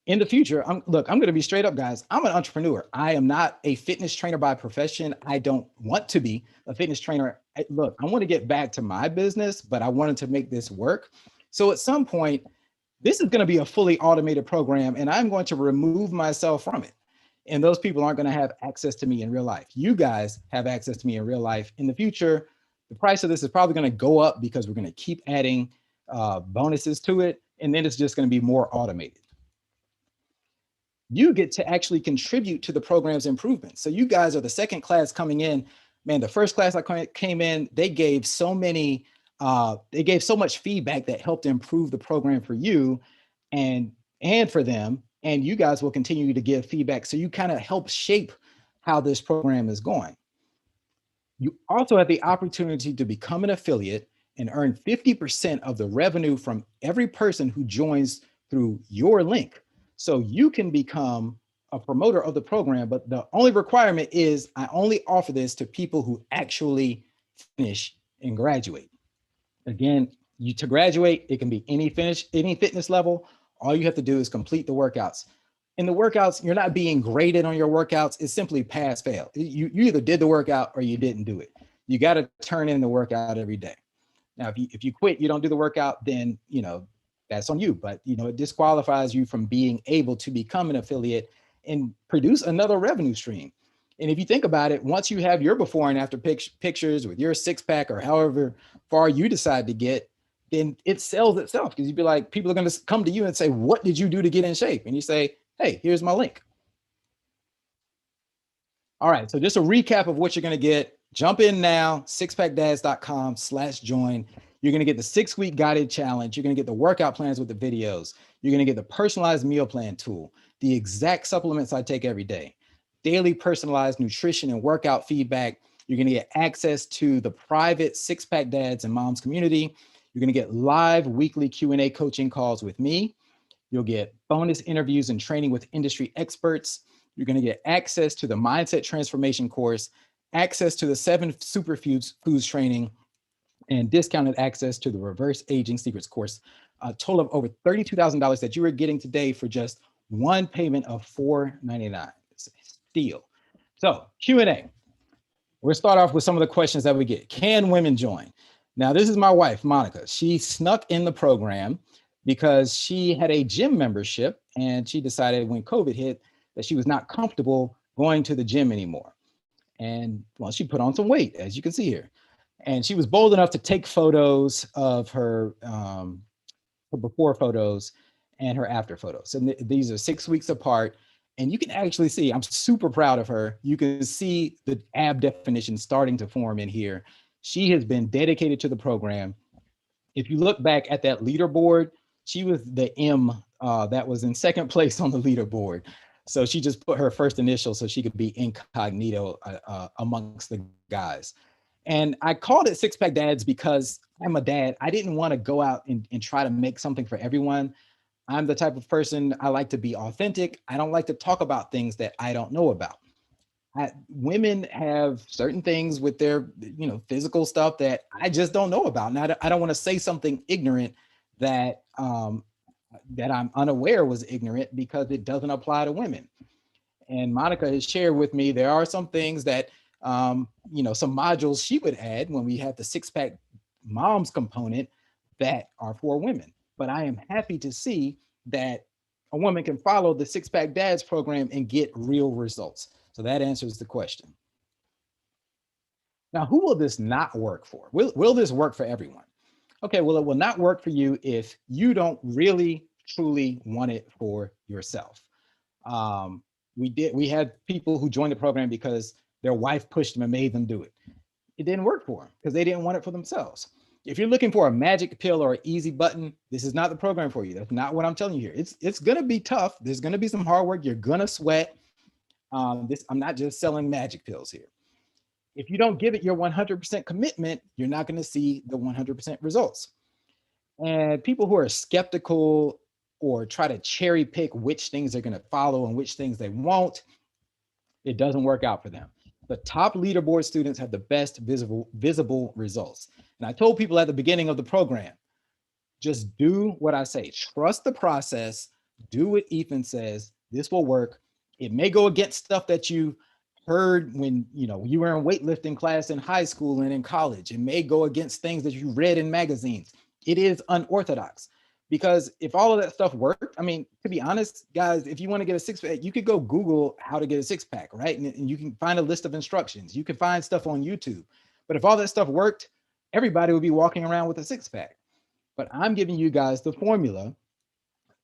In the future, I'm going to be straight up, guys. I'm an entrepreneur. I am not a fitness trainer by profession. I don't want to be a fitness trainer. I want to get back to my business, but I wanted to make this work. So at some point, this is going to be a fully automated program, and I'm going to remove myself from it. And those people aren't going to have access to me in real life. You guys have access to me in real life. In the future, the price of this is probably going to go up because we're going to keep adding bonuses to it, and then it's just going to be more automated. You get to actually contribute to the program's improvements. So you guys are the second class coming in. Man, the first class I came in, they gave so much feedback that helped improve the program for you and for them. And you guys will continue to give feedback. So you kind of help shape how this program is going. You also have the opportunity to become an affiliate and earn 50% of the revenue from every person who joins through your link. So you can become a promoter of the program, but the only requirement is I only offer this to people who actually finish and graduate. Again, to graduate, it can be any fitness level. All you have to do is complete the workouts. In the workouts, you're not being graded on your workouts. It's simply pass, fail. You either did the workout or you didn't do it. You got to turn in the workout every day. Now, if you quit, you don't do the workout, then, that's on you, but, it disqualifies you from being able to become an affiliate and produce another revenue stream. And if you think about it, once you have your before and after pictures with your six pack or however far you decide to get, then it sells itself, because you'd be like, people are going to come to you and say, what did you do to get in shape? And you say, hey, here's my link. All right. So just a recap of what you're going to get. Jump in now, sixpackdads.com/join. You're going to get the 6-week guided challenge. You're going to get the workout plans with the videos. You're going to get the personalized meal plan tool, the exact supplements I take every day, daily personalized nutrition and workout feedback. You're going to get access to the private Six Pack Dads and Moms community. You're going to get live weekly Q&A coaching calls with me. You'll get bonus interviews and training with industry experts. You're going to get access to the mindset transformation course, access to the 7 superfoods training, and discounted access to the reverse aging secrets course. A total of over $32,000 that you are getting today for just one payment of $499. It's a steal. So Q&A. We'll start off with some of the questions that we get. Can women join? Now, this is my wife, Monica. She snuck in the program because she had a gym membership, and she decided when COVID hit that she was not comfortable going to the gym anymore. And well, she put on some weight, as you can see here. And she was bold enough to take photos of her before photos and her after photos. And these are 6 weeks apart. And you can actually see, I'm super proud of her. You can see the ab definition starting to form in here. She has been dedicated to the program. If you look back at that leaderboard, she was the M that was in second place on the leaderboard. So she just put her first initial so she could be incognito amongst the guys. And I called it Six Pack Dads because I'm a dad. I didn't want to go out and try to make something for everyone. I'm the type of person, I like to be authentic. I don't like to talk about things that I don't know about. Women have certain things with their, physical stuff that I just don't know about. And I don't want to say something ignorant that I'm unaware was ignorant, because it doesn't apply to women. And Monica has shared with me, there are some things that, some modules she would add when we have the Six Pack Moms component that are for women. But I am happy to see that a woman can follow the Six Pack Dads program and get real results? So that answers the question. Now, who will this not work for? Will this work for everyone? Okay, well, it will not work for you if you don't really, truly want it for yourself. Um, we had people who joined the program because their wife pushed them and made them do it. It didn't work for them because they didn't want it for themselves. If you're looking for a magic pill or an easy button, this is not the program for you. That's not what I'm telling you here. It's going to be tough. There's going to be some hard work. You're going to sweat. I'm not just selling magic pills here. If you don't give it your 100% commitment, you're not going to see the 100% results. And people who are skeptical or try to cherry pick which things they're going to follow and which things they won't, it doesn't work out for them. The top leaderboard students have the best visible results. And I told people at the beginning of the program, just do what I say. Trust the process. Do what Ethan says. This will work. It may go against stuff that you heard when you were in weightlifting class in high school and in college. It may go against things that you read in magazines. It is unorthodox. Because if all of that stuff worked, I mean, to be honest, guys, if you want to get a six pack, you could go Google how to get a six pack, right? And you can find a list of instructions. You can find stuff on YouTube. But if all that stuff worked, everybody would be walking around with a six pack. But I'm giving you guys the formula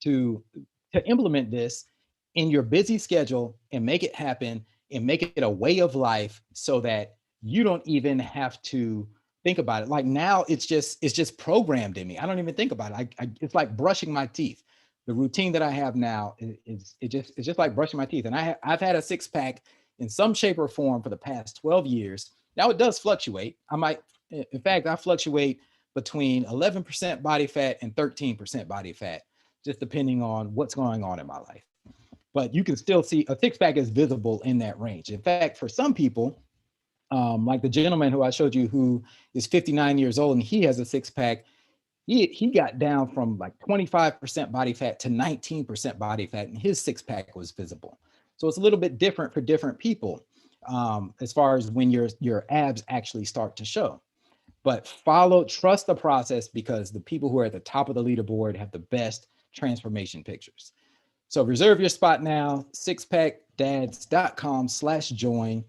to implement this in your busy schedule and make it happen and make it a way of life so that you don't even have to think about it. Like now it's just programmed in me. I don't even think about it. It's like brushing my teeth. The routine that I have now it's just like brushing my teeth. And I've had a six pack in some shape or form for the past 12 years. Now it does fluctuate. In fact, I fluctuate between 11% body fat and 13% body fat, just depending on what's going on in my life. But you can still see a six pack is visible in that range. In fact, for some people, like the gentleman who I showed you who is 59 years old and he has a six pack, he got down from like 25% body fat to 19% body fat and his six pack was visible. So it's a little bit different for different people as far as when your abs actually start to show. But trust the process because the people who are at the top of the leaderboard have the best transformation pictures. So reserve your spot now, sixpackdads.com/join.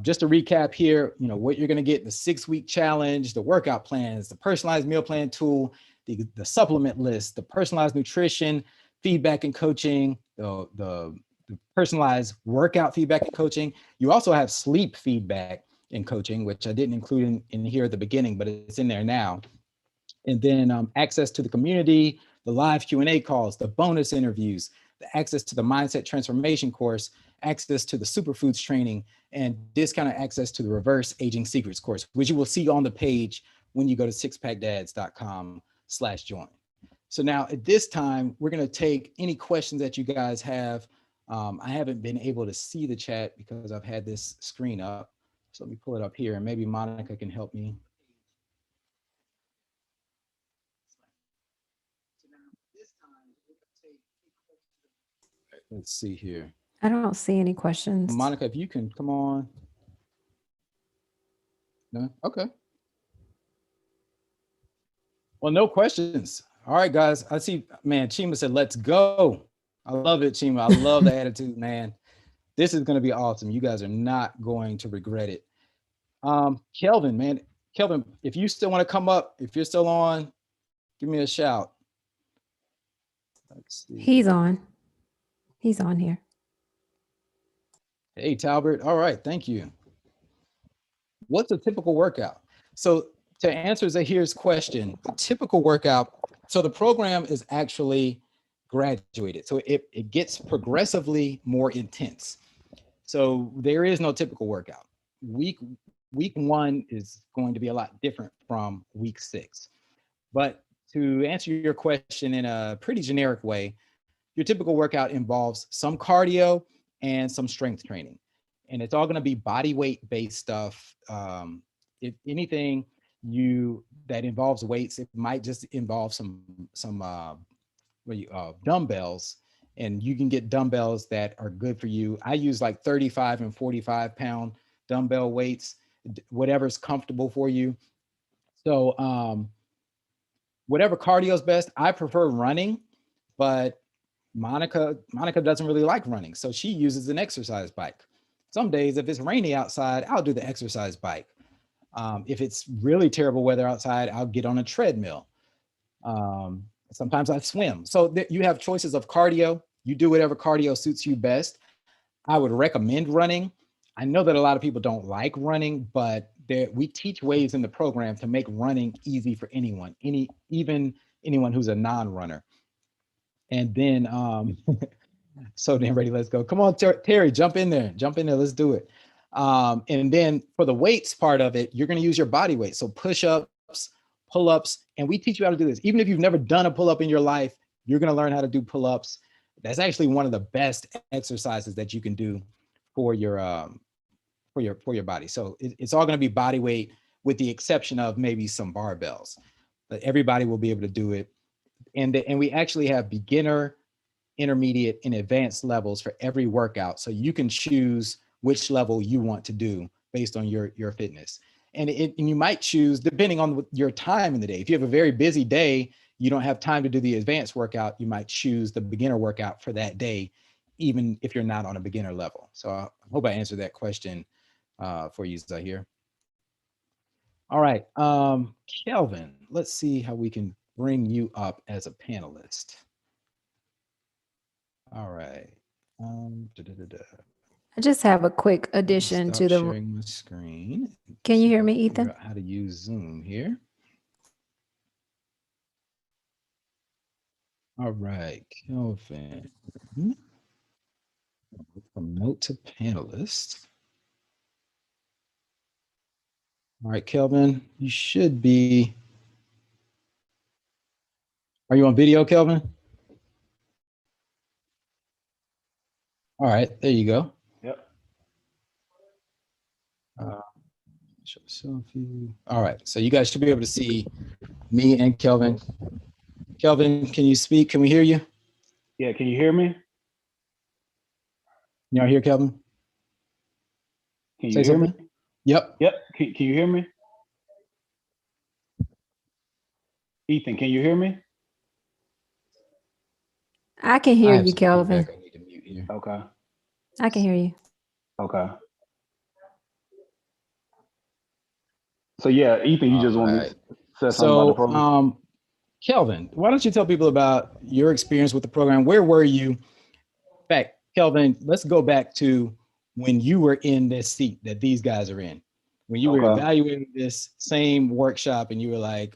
Just to recap here, what you're going to get: the 6-week challenge, the workout plans, the personalized meal plan tool, the supplement list, the personalized nutrition, feedback and coaching, the personalized workout feedback and coaching. You also have sleep feedback and coaching, which I didn't include in here at the beginning, but it's in there now. And then access to the community, the live Q&A calls, the bonus interviews, the access to the mindset transformation course, access to the superfoods training, and discounted access to the reverse aging secrets course, which you will see on the page when you go to sixpackdads.com/join. So now at this time, we're going to take any questions that you guys have. I haven't been able to see the chat because I've had this screen up. So let me pull it up here and maybe Monica can help me. Let's see here. I don't see any questions. Monica, if you can come on. No? Okay. Well, no questions. All right, guys. I see, man, Chima said, let's go. I love it, Chima. I love the attitude, man. This is going to be awesome. You guys are not going to regret it. Kelvin, man. Kelvin, if you still want to come up, if you're still on, give me a shout. Let's see. He's on. He's on here. Hey, Talbert. All right. Thank you. What's a typical workout? So to answer Zahir's question, a typical workout, so the program is actually graduated. So it gets progressively more intense. So there is no typical workout. Week 1 is going to be a lot different from week 6. But to answer your question in a pretty generic way, your typical workout involves some cardio and some strength training. And it's all going to be body weight based stuff. If anything that involves weights, it might just involve some dumbbells, and you can get dumbbells that are good for you. I use like 35 and 45 pound dumbbell weights, whatever's comfortable for you. So whatever cardio is best. I prefer running, but Monica doesn't really like running, so she uses an exercise bike. Some days, if it's rainy outside, I'll do the exercise bike. If it's really terrible weather outside, I'll get on a treadmill. Sometimes I swim. So you have choices of cardio. You do whatever cardio suits you best. I would recommend running. I know that a lot of people don't like running, but we teach ways in the program to make running easy for anyone, even anyone who's a non-runner. And then, so then ready, let's go. Come on, Terry, jump in there. Let's do it. And then for the weights part of it, you're going to use your body weight. So push-ups, pull-ups, and we teach you how to do this. Even if you've never done a pull-up in your life, you're going to learn how to do pull-ups. That's actually one of the best exercises that you can do for your body. So it's all going to be body weight, with the exception of maybe some barbells, but everybody will be able to do it. And we actually have beginner, intermediate, and advanced levels for every workout. So you can choose which level you want to do based on your fitness. And you might choose, depending on your time in the day. If you have a very busy day, you don't have time to do the advanced workout, you might choose the beginner workout for that day, even if you're not on a beginner level. So I hope I answered that question for you, Zahir. All right, Kelvin, let's see how we can bring you up as a panelist. All right. I just have a quick addition to the. Sharing my screen. Can you hear me, Ethan? How to use Zoom here. All right, Kelvin. Promote to panelist. All right, Kelvin, you should be. Are you on video, Kelvin? All right, there you go. Yep. Show selfie. All right, so you guys should be able to see me and Kelvin. Kelvin, can you speak? Can we hear you? Yeah, can you hear me? Y'all hear Kelvin? Can you hear me? Yep. Yep. Can you hear me? Ethan, can you hear me? I can hear you, Kelvin. I need to mute here. Okay. I can hear you. Okay. So yeah, Ethan, you just want to say something about the program? Kelvin, why don't you tell people about your experience with the program? Where were you? In fact, Kelvin, let's go back to when you were in this seat that these guys are in. When you were evaluating this same workshop and you were like,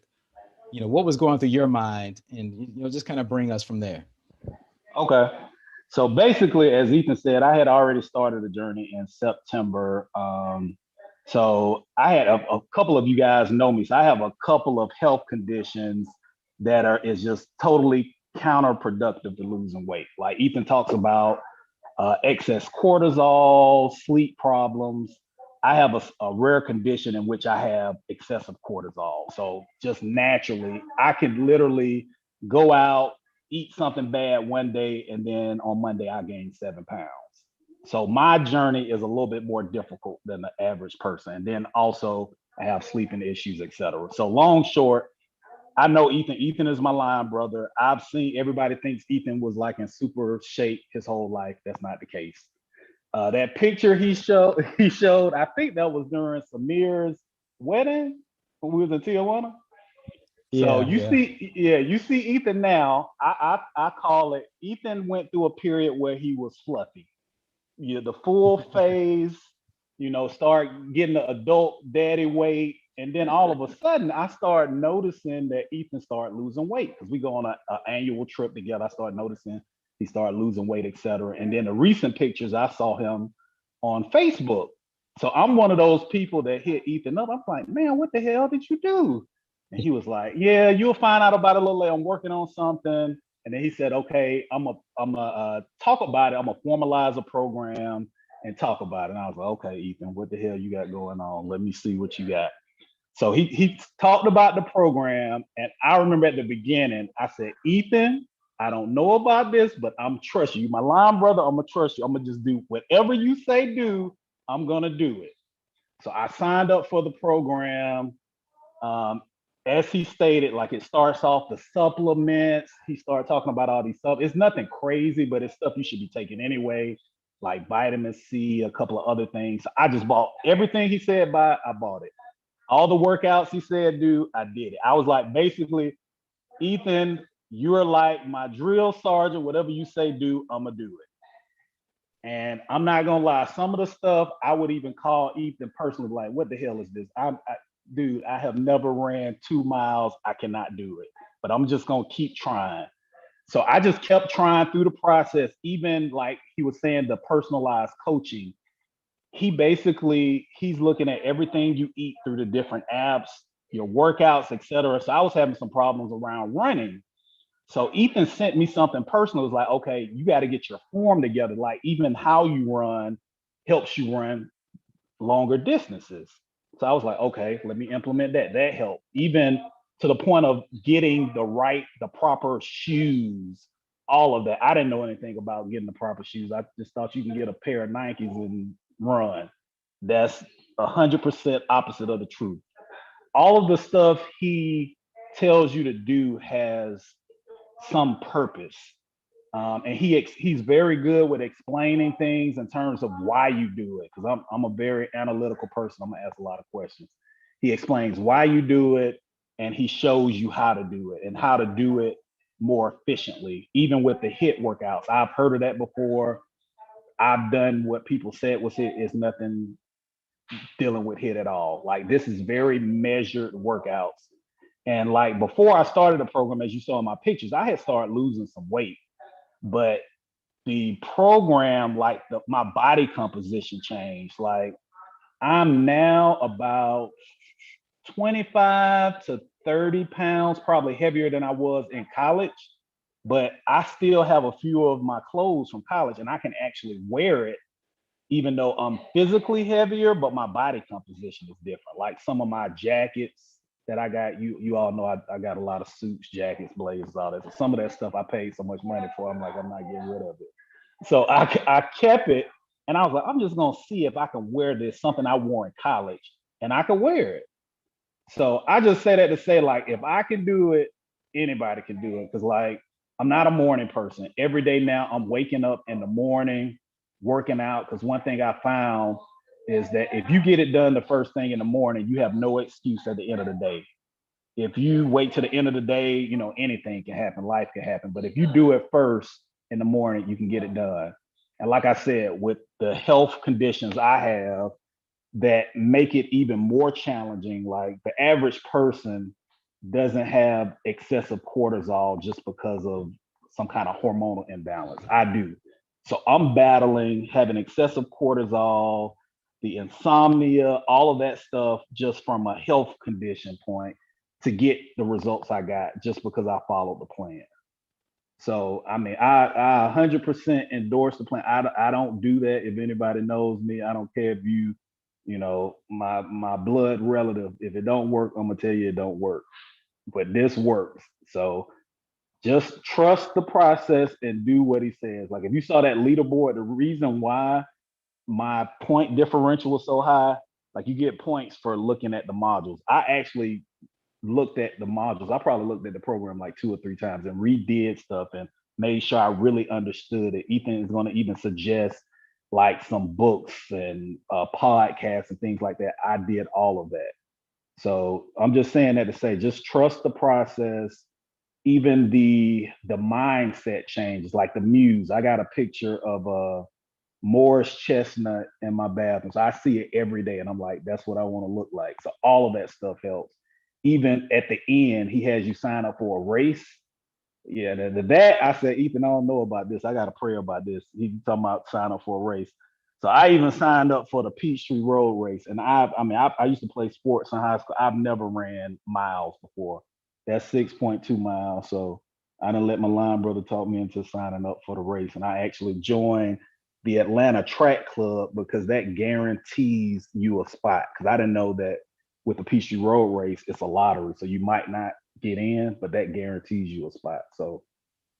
what was going through your mind, and just kind of bring us from there. Okay. So basically, as Ethan said, I had already started the journey in September. So I had a couple of you guys know me. So I have a couple of health conditions that is just totally counterproductive to losing weight. Like Ethan talks about excess cortisol, sleep problems. I have a rare condition in which I have excessive cortisol. So just naturally, I can literally go out, eat something bad one day, and then on Monday, I gain 7 pounds. So my journey is a little bit more difficult than the average person. And then also I have sleeping issues, et cetera. So long, short, I know Ethan. Ethan is my line brother. I've seen, everybody thinks Ethan was like in super shape his whole life. That's not the case. That picture he showed, I think that was during Samir's wedding when we was in Tijuana. So you see Ethan now. I call it, Ethan went through a period where he was fluffy. The full phase, start getting the adult daddy weight. And then all of a sudden I started noticing that Ethan started losing weight because we go on an annual trip together. I started noticing he started losing weight, et cetera. And then the recent pictures, I saw him on Facebook. So I'm one of those people that hit Ethan up. I'm like, man, what the hell did you do? And he was like, yeah, you'll find out about it a little later. I'm working on something. And then he said, okay, I'm gonna talk about it. I'm gonna formalize a program and talk about it. And I was like, okay, Ethan, what the hell you got going on? Let me see what you got. So he talked about the program. And I remember at the beginning, I said, Ethan, I don't know about this, but I'm trusting you. My line brother, I'm gonna trust you. I'm gonna just do whatever you say do, I'm gonna do it. So I signed up for the program. as he stated, like it starts off the supplements. He started talking about all these stuff. It's nothing crazy, but it's stuff you should be taking anyway, like vitamin C, a couple of other things. I just bought everything he said buy, I bought it. All the workouts he said do, I did it. I was like, basically, Ethan, you're like my drill sergeant. Whatever you say do, I'm gonna do it. And I'm not gonna lie, some of the stuff I would even call Ethan personally, like, what the hell is this? Dude, I have never ran 2 miles. I cannot do it, but I'm just gonna keep trying. So I just kept trying through the process. Even like he was saying, the personalized coaching. He's looking at everything you eat through the different apps, your workouts, etc. So I was having some problems around running. So Ethan sent me something personal. It was like, okay, you got to get your form together. Like even how you run helps you run longer distances. So I was like, okay, let me implement that. That helped. Even to the point of getting the proper shoes, all of that. I didn't know anything about getting the proper shoes. I just thought you can get a pair of Nikes and run. That's 100% opposite of the truth. All of the stuff he tells you to do has some purpose. And he's very good with explaining things in terms of why you do it. Because I'm a very analytical person. I'm gonna ask a lot of questions. He explains why you do it, and he shows you how to do it and how to do it more efficiently. Even with the HIIT workouts, I've heard of that before. I've done what people said was HIIT. Is nothing dealing with HIIT at all. Like this is very measured workouts. And like before I started the program, as you saw in my pictures, I had started losing some weight, but the program, like my body composition changed. Like I'm now about 25 to 30 pounds, probably heavier than I was in college, but I still have a few of my clothes from college and I can actually wear it even though I'm physically heavier, but my body composition is different. Like some of my jackets that I got, you all know I got a lot of suits, jackets, blazers, all that. So some of that stuff I paid so much money for, I'm like, I'm not getting rid of it. So I kept it and I was like, I'm just gonna see if I can wear this, something I wore in college, and I can wear it. So I just say that to say, like, if I can do it, anybody can do it. Cause like I'm not a morning person. Every day now I'm waking up in the morning, working out. Cause one thing I found is that if you get it done the first thing in the morning, you have no excuse at the end of the day. If you wait to the end of the day, you know, anything can happen, life can happen. But if you do it first in the morning, you can get it done. And like I said, with the health conditions I have, that make it even more challenging. Like the average person doesn't have excessive cortisol just because of some kind of hormonal imbalance. I do. So I'm battling having excessive cortisol, the insomnia, all of that stuff just from a health condition point to get the results I got just because I followed the plan. So I mean, I 100% endorse the plan. I don't do that. If anybody knows me, I don't care if you know, my blood relative. If it don't work, I'm gonna tell you it don't work. But this works. So just trust the process and do what he says. Like if you saw that leaderboard, the reason why my point differential was so high, like you get points for looking at the modules. I actually looked at the modules. I probably looked at the program like 2 or 3 times and redid stuff and made sure I really understood it. Ethan is going to even suggest like some books and podcasts and things like that. I did all of that. So I'm just saying that to say, just trust the process. Even the mindset changes, like the muse. I got a picture of a Morris chestnut in my bathroom. So I see it every day and I'm like, that's what I want to look like. So all of that stuff helps. Even at the end, he has you sign up for a race. Yeah, that I said, Ethan, I don't know about this. I got to pray about this. He talking about sign up for a race. So I even signed up for the Peachtree Road race. And I used to play sports in high school. I've never ran miles before. That's 6.2 miles. So I didn't let my line brother talk me into signing up for the race. And I actually joined the Atlanta Track Club because that guarantees you a spot. Because I didn't know that with the Peachtree Road race, it's a lottery. So you might not get in, but that guarantees you a spot. So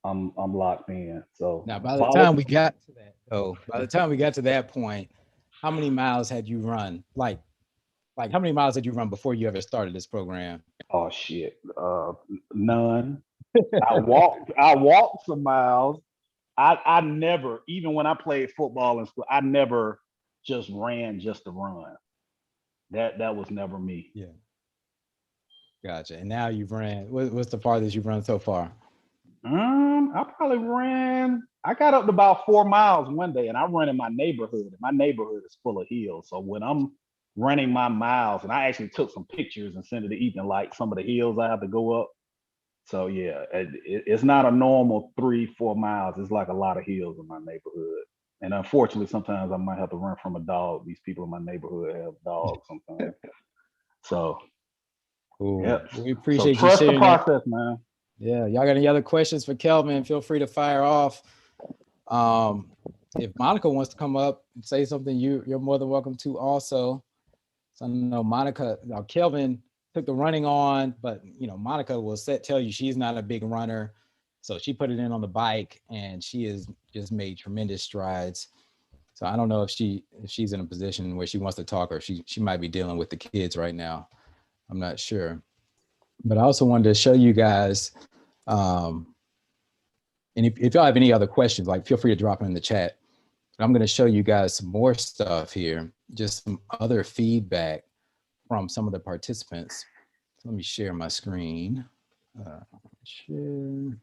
I'm locked in. So now by the time we got to that, though, by the time we got to that point, how many miles had you run? Like Like, how many miles did you run before you ever started this program? Oh shit, none. I walked some miles. I never, even when I played football in school, I never just ran just to run. That was never me. Yeah. Gotcha. And now you've ran, what's the farthest you've run so far? I probably ran. I got up to about 4 miles one day, and I run in my neighborhood. And my neighborhood is full of hills, so when I'm running my miles, and I actually took some pictures and sent it to Ethan, like some of the hills I have to go up. So yeah, it's not a normal 3-4 miles. It's like a lot of hills in my neighborhood. And unfortunately, sometimes I might have to run from a dog. These people in my neighborhood have dogs sometimes. So Cool. yeah, Well, we so appreciate you trust the sharing that. process, man. Yeah. Y'all got any other questions for Kelvin? Feel free to fire off. If Monica wants to come up and say something, you're more than welcome to also. So I know Monica, now Kelvin took the running on, but Monica will tell you she's not a big runner. So she put it in on the bike and she has just made tremendous strides. So I don't know if she's in a position where she wants to talk, or she might be dealing with the kids right now. I'm not sure. But I also wanted to show you guys, and if y'all have any other questions, like feel free to drop them in the chat. I'm going to show you guys some more stuff here, just some other feedback from some of the participants. Let me share my screen. Share.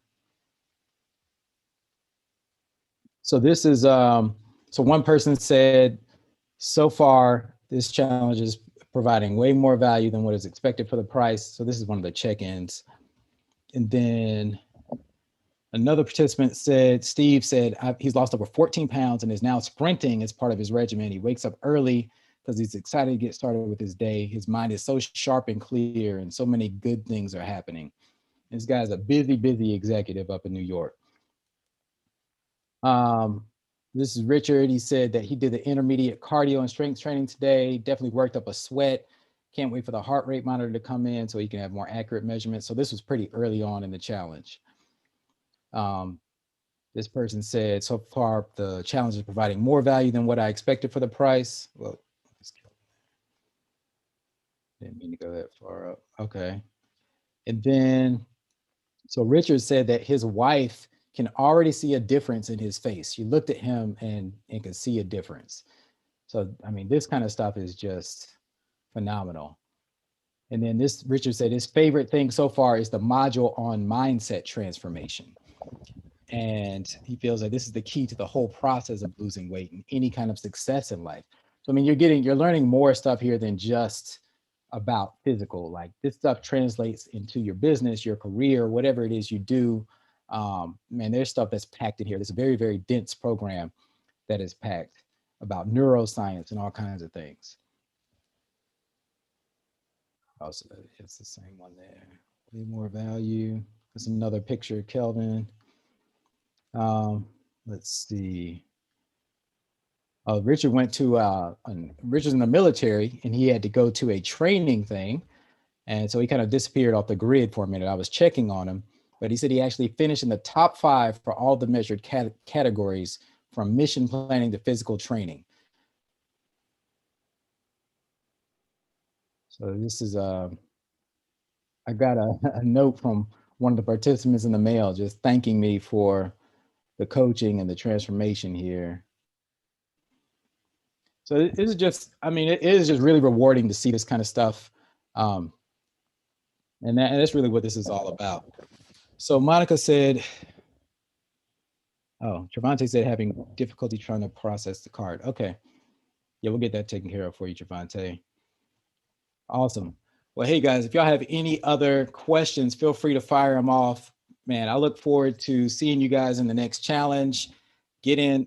So this is, so one person said, so far, this challenge is providing way more value than what is expected for the price. So this is one of the check-ins. And then another participant said, Steve said, he's lost over 14 pounds and is now sprinting as part of his regimen. He wakes up early because he's excited to get started with his day. His mind is so sharp and clear, and so many good things are happening. This guy's a busy executive up in New York. This is Richard. He said that he did the intermediate cardio and strength training today, definitely worked up a sweat. Can't wait for the heart rate monitor to come in so he can have more accurate measurements. So this was pretty early on in the challenge. This person said, so far, the challenge is providing more value than what I expected for the price. Well, didn't mean to go that far up. Okay. And then, so Richard said that his wife can already see a difference in his face. She looked at him and could see a difference. So, I mean, this kind of stuff is just phenomenal. And then this, Richard said his favorite thing so far is the module on mindset transformation. And he feels like this is the key to the whole process of losing weight and any kind of success in life. So, I mean, you're learning more stuff here than just about physical. Like, this stuff translates into your business, your career, whatever it is you do. Man, there's stuff that's packed in here. There's a very dense program that is packed about neuroscience and all kinds of things. Also, it's the same one there. Way more value. That's another picture of Kelvin. Let's see. Richard went to, Richard's in the military and he had to go to a training thing. And so he kind of disappeared off the grid for a minute. I was checking on him, but he said he actually finished in the top 5 for all the measured categories from mission planning to physical training. So this is, I got a note from one of the participants in the mail just thanking me for the coaching and the transformation here. So it is just, I mean, it is just really rewarding to see this kind of stuff. And that's really what this is all about. So Monica said, oh, Trevante said having difficulty trying to process the card. Okay. Yeah, we'll get that taken care of for you, Trevante. Awesome. Well, hey guys, if y'all have any other questions, feel free to fire them off. Man, I look forward to seeing you guys in the next challenge. Get in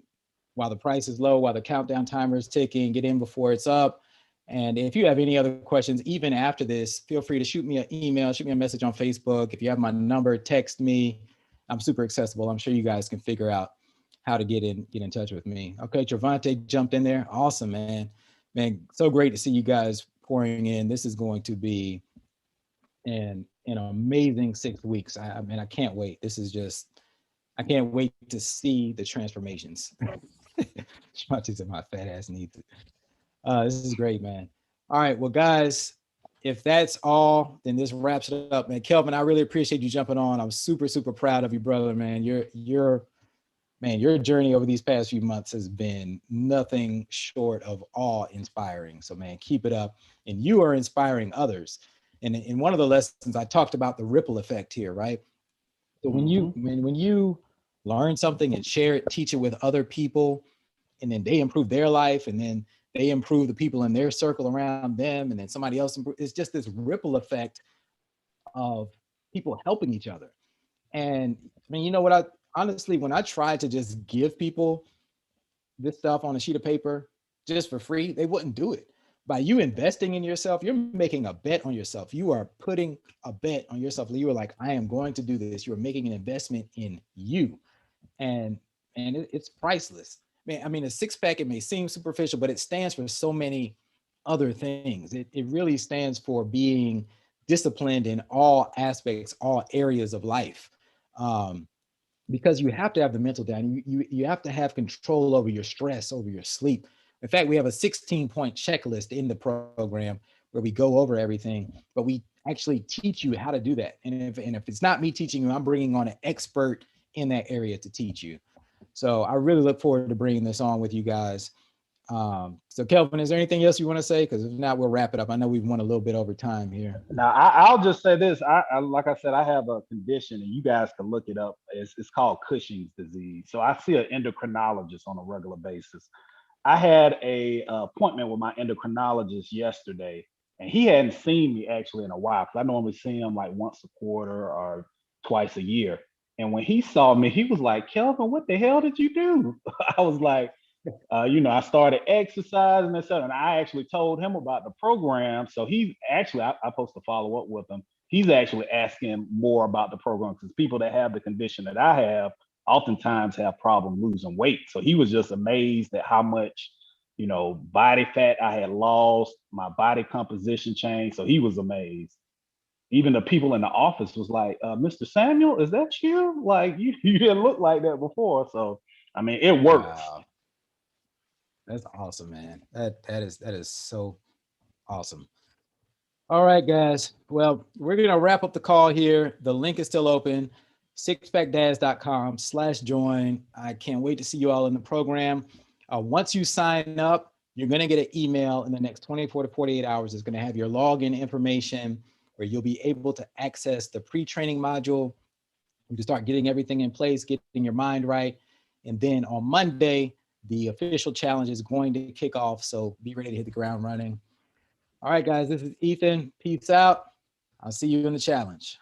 while the price is low, while the countdown timer is ticking, get in before it's up. And if you have any other questions, even after this, feel free to shoot me an email, shoot me a message on Facebook. If you have my number, text me. I'm super accessible. I'm sure you guys can figure out how to get in touch with me. Okay, Trevante jumped in there. Awesome, man. Man, so great to see you guys pouring in. This is going to be an amazing 6 weeks. I mean, I can't wait. This is just, I can't wait to see the transformations. Shmonty said my fat ass needs it. This is great, man. All right, well, guys, if that's all, then this wraps it up, man. Kelvin, I really appreciate you jumping on. I'm super, super proud of you, brother, man. Your journey over these past few months has been nothing short of awe-inspiring. So, man, keep it up. And you are inspiring others. And in one of the lessons, I talked about the ripple effect here, right? So when you learn something and share it, teach it with other people, and then they improve their life, and then they improve the people in their circle around them, and then somebody else improves. It's just this ripple effect of people helping each other. And I mean, you know what? Honestly, when I tried to just give people this stuff on a sheet of paper just for free, they wouldn't do it. By you investing in yourself, you're making a bet on yourself. You are putting a bet on yourself. You are like, I am going to do this. You are making an investment in you. And it's priceless. Man, I mean, a six pack, it may seem superficial, but it stands for so many other things. It really stands for being disciplined in all aspects, all areas of life. Because you have to have the mental down. You have to have control over your stress, over your sleep. In fact, we have a 16-point checklist in the program where we go over everything, but we actually teach you how to do that. And if it's not me teaching you, I'm bringing on an expert in that area to teach you. So I really look forward to bringing this on with you guys. So Kelvin, is there anything else you want to say? Because if not, we'll wrap it up. I know we've went a little bit over time here. Now, I'll just say this. Like I said, I have a condition, and you guys can look it up. It's called Cushing's disease. So I see an endocrinologist on a regular basis. I had a appointment with my endocrinologist yesterday, and he hadn't seen me actually in a while, because I normally see him like once a quarter or twice a year. And when he saw me, he was like, "Kelvin, what the hell did you do?" I was like, I started exercising and stuff, and I actually told him about the program. So he's actually, I'm supposed to follow up with him. He's actually asking more about the program, because people that have the condition that I have oftentimes have problem losing weight. So he was just amazed at how much, body fat I had lost, my body composition changed. So he was amazed. Even the people in the office was like, "Mr. Samuel, is that you? Like you didn't look like that before." So I mean, it works. Wow. That's awesome, man. That is so awesome. All right, guys. Well, we're gonna wrap up the call here. The link is still open, sixpackdads.com/join. I can't wait to see you all in the program. Once you sign up, you're gonna get an email in the next 24 to 48 hours. It's gonna have your login information where you'll be able to access the pre-training module. You can start getting everything in place, getting your mind right. And then on Monday, the official challenge is going to kick off. So be ready to hit the ground running. All right, guys, this is Ethan. Peace out. I'll see you in the challenge.